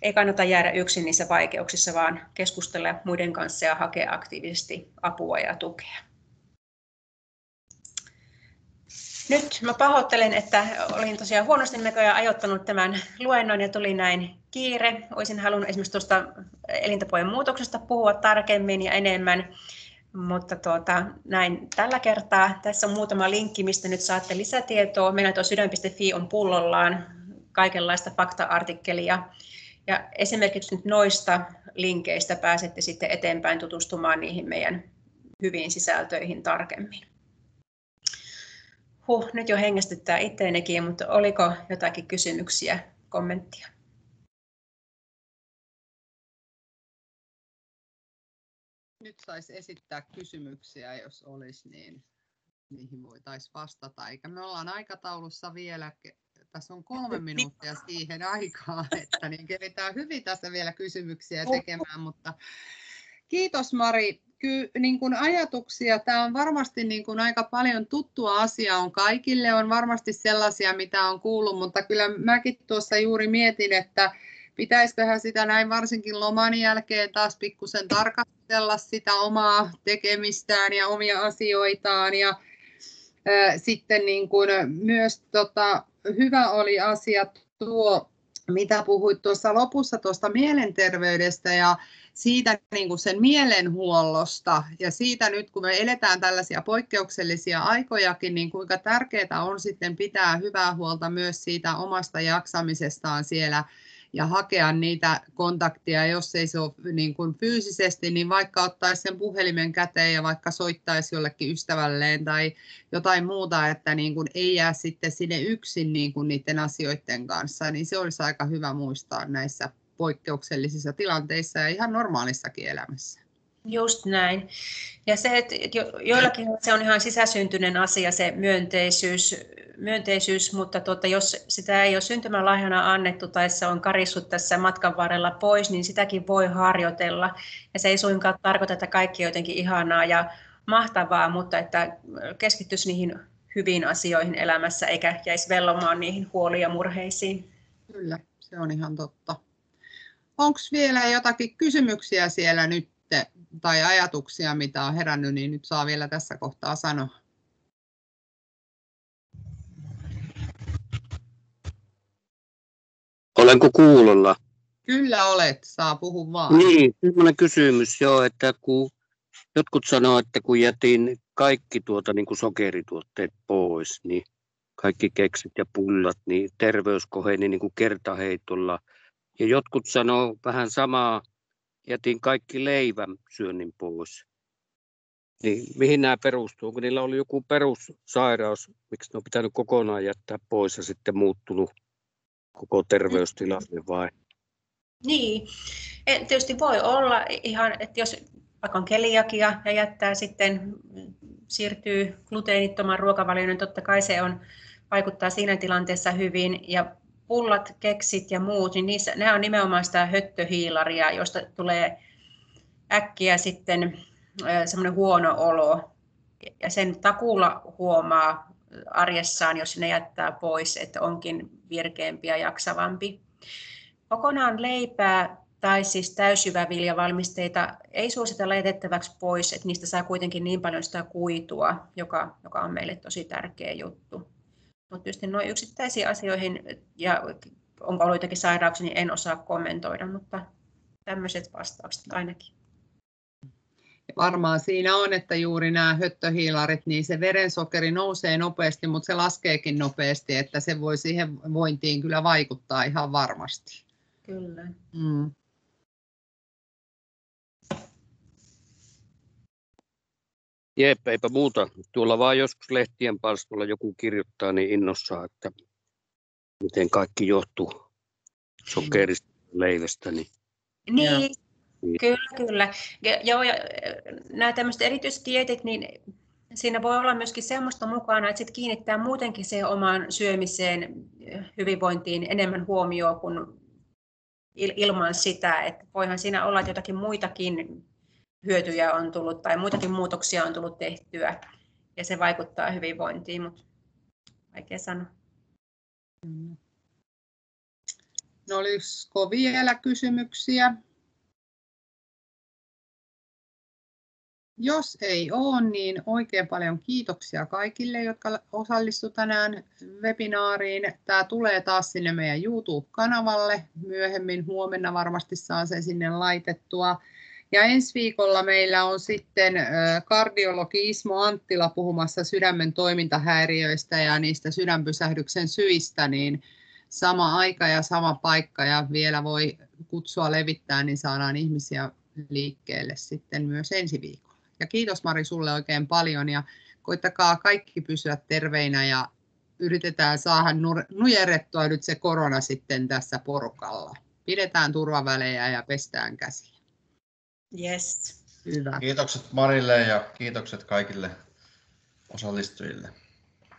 Speaker 3: ei kannata jäädä yksin niissä vaikeuksissa, vaan keskustella muiden kanssa ja hakea aktiivisesti apua ja tukea. Nyt mä pahoittelen, että olin tosiaan huonosti näköjään ajoittanut tämän luennon ja tuli näin kiire. Olisin halunnut esimerkiksi tuosta elintapojen muutoksesta puhua tarkemmin ja enemmän, mutta näin tällä kertaa. Tässä on muutama linkki, mistä nyt saatte lisätietoa. Meillä tuo sydän.fi on pullollaan kaikenlaista fakta-artikkelia. Ja esimerkiksi nyt noista linkeistä pääsette sitten eteenpäin tutustumaan niihin meidän hyviin sisältöihin tarkemmin. Nyt jo hengästyttää itteenikin, mutta oliko jotakin kysymyksiä, kommenttia?
Speaker 2: Nyt saisi esittää kysymyksiä, jos olisi, niin niihin voitaisiin vastata. Eikä me ollaan aikataulussa vielä, tässä on 3 minuuttia siihen aikaa, että niin keritään hyvin tässä vielä kysymyksiä tekemään, mutta kiitos Mari. Kyllä niin kuin ajatuksia, tämä on varmasti niin kuin aika paljon tuttua asiaa on kaikille, on varmasti sellaisia, mitä on kuullut, mutta kyllä mäkin tuossa juuri mietin, että pitäisiköhän sitä näin varsinkin loman jälkeen taas pikkusen tarkastella sitä omaa tekemistään ja omia asioitaan ja sitten niin kuin myös hyvä oli asia tuo, mitä puhuit tuossa lopussa tuosta mielenterveydestä ja siitä niin kuin sen mielenhuollosta ja siitä nyt kun me eletään tällaisia poikkeuksellisia aikojakin, niin kuinka tärkeää on sitten pitää hyvää huolta myös siitä omasta jaksamisestaan siellä ja hakea niitä kontakteja, jos ei se ole niin kuin fyysisesti, niin vaikka ottaisi sen puhelimen käteen ja vaikka soittaisi jollekin ystävälleen tai jotain muuta, että niin kuin ei jää sitten sinne yksin niin kuin niiden asioiden kanssa, niin se olisi aika hyvä muistaa näissä poikkeuksellisissa tilanteissa ja ihan normaalissakin elämässä.
Speaker 3: Just näin. Ja se, että joillakin se on ihan sisäsyntyinen asia, se myönteisyys, mutta jos sitä ei ole syntymälahjana annettu tai se on karissut tässä matkan varrella pois, niin sitäkin voi harjoitella. Ja se ei suinkaan tarkoita, että kaikki on jotenkin ihanaa ja mahtavaa, mutta että keskittyisi niihin hyviin asioihin elämässä eikä jäisi vellomaan niihin huoliin ja murheisiin.
Speaker 2: Kyllä, se on ihan totta. Onko vielä jotakin kysymyksiä siellä nyt tai ajatuksia, mitä on herännyt, niin nyt saa vielä tässä kohtaa sanoa.
Speaker 4: Olenko kuulolla?
Speaker 2: Kyllä olet, saa puhua vaan.
Speaker 4: Niin, sellainen kysymys jo, että kun jotkut sanoo, että kun jätin kaikki niin kuin sokerituotteet pois, niin kaikki keksit ja pullat, niin terveys koheni niin kuin kertaheitolla. Ja jotkut sanoo vähän samaa, jätin kaikki leivän syönnin pois. Niin mihin nämä perustuu? Onko niillä ollut joku perussairaus, miksi ne on pitänyt kokonaan jättää pois ja sitten muuttunut koko terveystilanne vai?
Speaker 3: Niin, tietysti voi olla ihan, että jos vaikka on keliakia ja jättää sitten, siirtyy gluteenittoman ruokavalioon, niin totta kai se vaikuttaa siinä tilanteessa hyvin. Ja pullat, keksit ja muut, niin nämä on nimenomaan sitä höttöhiilaria, josta tulee äkkiä sitten semmoinen huono olo. Ja sen takuulla huomaa arjessaan, jos ne jättää pois, että onkin virkeämpi ja jaksavampi. Kokonaan leipää tai siis täysjyväviljavalmisteita ei suositella jätettäväksi pois, että niistä saa kuitenkin niin paljon sitä kuitua, joka on meille tosi tärkeä juttu. Mutta tietysti noin yksittäisiin asioihin ja onko ollut jotakin sairauksia, niin en osaa kommentoida, mutta tämmöiset vastaukset ainakin.
Speaker 2: Varmaan siinä on, että juuri nämä höttöhiilarit, niin se verensokeri nousee nopeasti, mutta se laskeekin nopeasti, että se voi siihen vointiin kyllä vaikuttaa ihan varmasti.
Speaker 3: Kyllä.
Speaker 4: Jep, eipä muuta. Tuolla vaan joskus lehtien palstoilla joku kirjoittaa niin innossaan, että miten kaikki johtuu sokerista leivästä.
Speaker 3: Niin, kyllä. Ja nämä tämmöiset erityisdieetit, niin siinä voi olla myöskin semmoista mukana, että sit kiinnittää muutenkin siihen omaan syömiseen, hyvinvointiin enemmän huomioon kuin ilman sitä. Että voihan siinä olla, että jotakin muitakin hyötyjä on tullut tai muitakin muutoksia on tullut tehtyä ja se vaikuttaa hyvinvointiin, mutta vaikea sanoa.
Speaker 2: No olisiko vielä kysymyksiä? Jos ei ole, niin oikein paljon kiitoksia kaikille, jotka osallistuivat tänään webinaariin. Tämä tulee taas sinne meidän YouTube-kanavalle. Myöhemmin huomenna varmasti saan sen sinne laitettua. Ja ensi viikolla meillä on sitten kardiologi Ismo Anttila puhumassa sydämen toimintahäiriöistä ja niistä sydänpysähdyksen syistä, niin sama aika ja sama paikka ja vielä voi kutsua levittää, niin saadaan ihmisiä liikkeelle sitten myös ensi viikolla. Ja kiitos Mari sulle oikein paljon ja koittakaa kaikki pysyä terveinä ja yritetään saada nujerrettua nyt se korona sitten tässä porukalla. Pidetään turvavälejä ja pestään käsiä.
Speaker 3: Yes.
Speaker 2: Hyvä.
Speaker 1: Kiitokset Marille ja kiitokset kaikille osallistujille.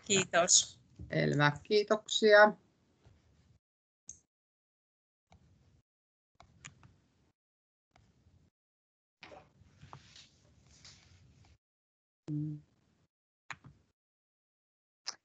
Speaker 3: Kiitos.
Speaker 2: Selvä, kiitoksia. Mm.